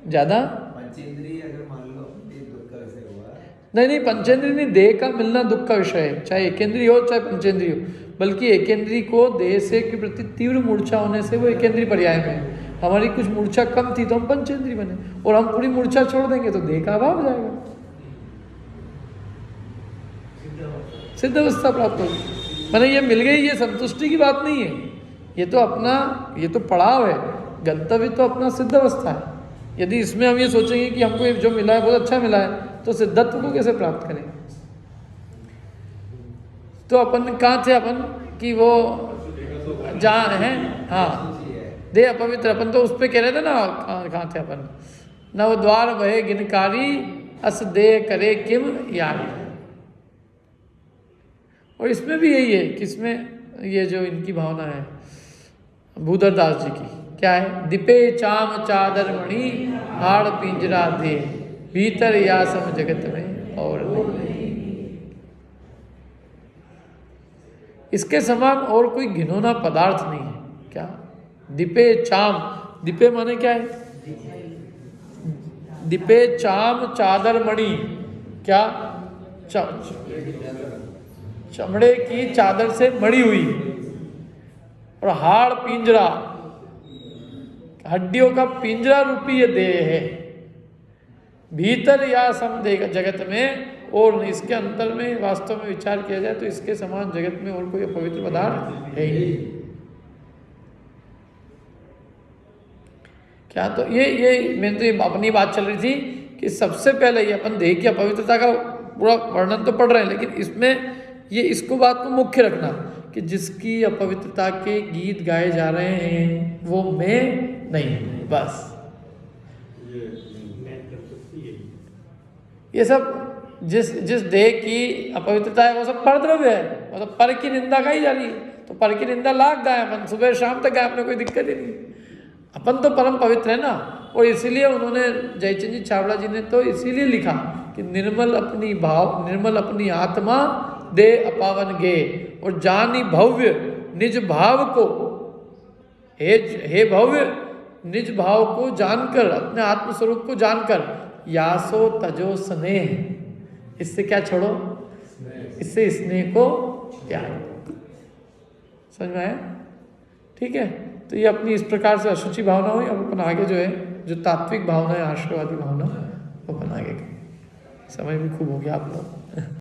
ज्यादा पंचेंद्रिय अगर मान लो दुख का विषय हुआ, नहीं, पंचेंद्रिय नहीं, देह का मिलना दुख का विषय है। चाहे एकेंद्रीय हो चाहे पंचेंद्रिय हो, बल्कि एकेंद्रीय को देह से के प्रति तीव्र मूर्छा होने से वो एकेंद्रीय पर्याय में है। हमारी कुछ मूर्छा कम थी तो हम पंचेंद्रिय बने, और हम पूरी मूर्छा छोड़ देंगे तो देह का अभाव हो जाएगा, सिद्ध अवस्था प्राप्त होगी। मैंने ये मिल गई, ये संतुष्टि की बात नहीं है, ये तो अपना, ये तो पड़ाव है। गंतव्य तो अपना सिद्ध अवस्था है। यदि इसमें हम ये सोचेंगे कि हमको जो मिला है बहुत अच्छा मिला है, तो सिद्धत्व को कैसे प्राप्त करें? तो अपन कहाँ थे? अपन कि वो जहाँ है, हाँ, देह अपवित्र। अपन तो उस पर कह रहे थे ना, कहाँ थे अपन? नव द्वार वहे गिनकारी अस देह करे किम यारी। और इसमें भी यही है कि इसमें ये जो इनकी भावना है भूधर दास जी की, क्या है? दिपे चाम चादर मणि हाड़ पिंजरा दे, भीतर या सम जगत में और नहीं। इसके समान और कोई घिनौना पदार्थ नहीं है। क्या? दिपे चाम, दिपे माने क्या है? दिपे चाम चादर मणि, क्या? चमड़े की चादर से मड़ी हुई, और हाड़ पिंजरा, हड्डियों का पिंजरा रूपी ये देह है। भीतर या सम जगत में और नहीं, इसके अंतर में वास्तव में विचार किया जाए तो इसके समान जगत में और कोई अपवित्र पदार्थ है ही नहीं। क्या? तो ये मैंने तो ये अपनी बात चल रही थी कि सबसे पहले ये अपन देह की अपवित्रता का पूरा वर्णन तो पढ़ रहे हैं, लेकिन इसमें ये इसको बात को मुख्य रखना कि जिसकी अपवित्रता के गीत गाए जा रहे हैं वो मैं नहीं, बस। ये सब जिस देह की अपवित्रता है वो सब परद्रव्य है, मतलब पर की निंदा गाई जा रही है। तो पर की निंदा लाख गाए अपन, सुबह शाम तक गाए, अपने कोई दिक्कत ही नहीं। अपन तो परम पवित्र है ना, और इसीलिए उन्होंने जयचंद जी छाबड़ा जी ने तो इसीलिए लिखा कि निर्मल अपनी आत्मा दे अपावन गे, और जानी भव्य निज भाव को, हे भव्य निज भाव को जानकर, अपने आत्म स्वरूप को जानकर, यासो तजो स्नेह, इससे क्या छोड़ो, इससे स्नेह को त्याग। समझ में आया? ठीक है, तो ये अपनी इस प्रकार से अशुचि भावना हुई। अब अपन आगे जो है, जो तात्विक भावना है, आश्रयवादी भावना, वो अपन आगे समझ में खूब हो गया आप लोग।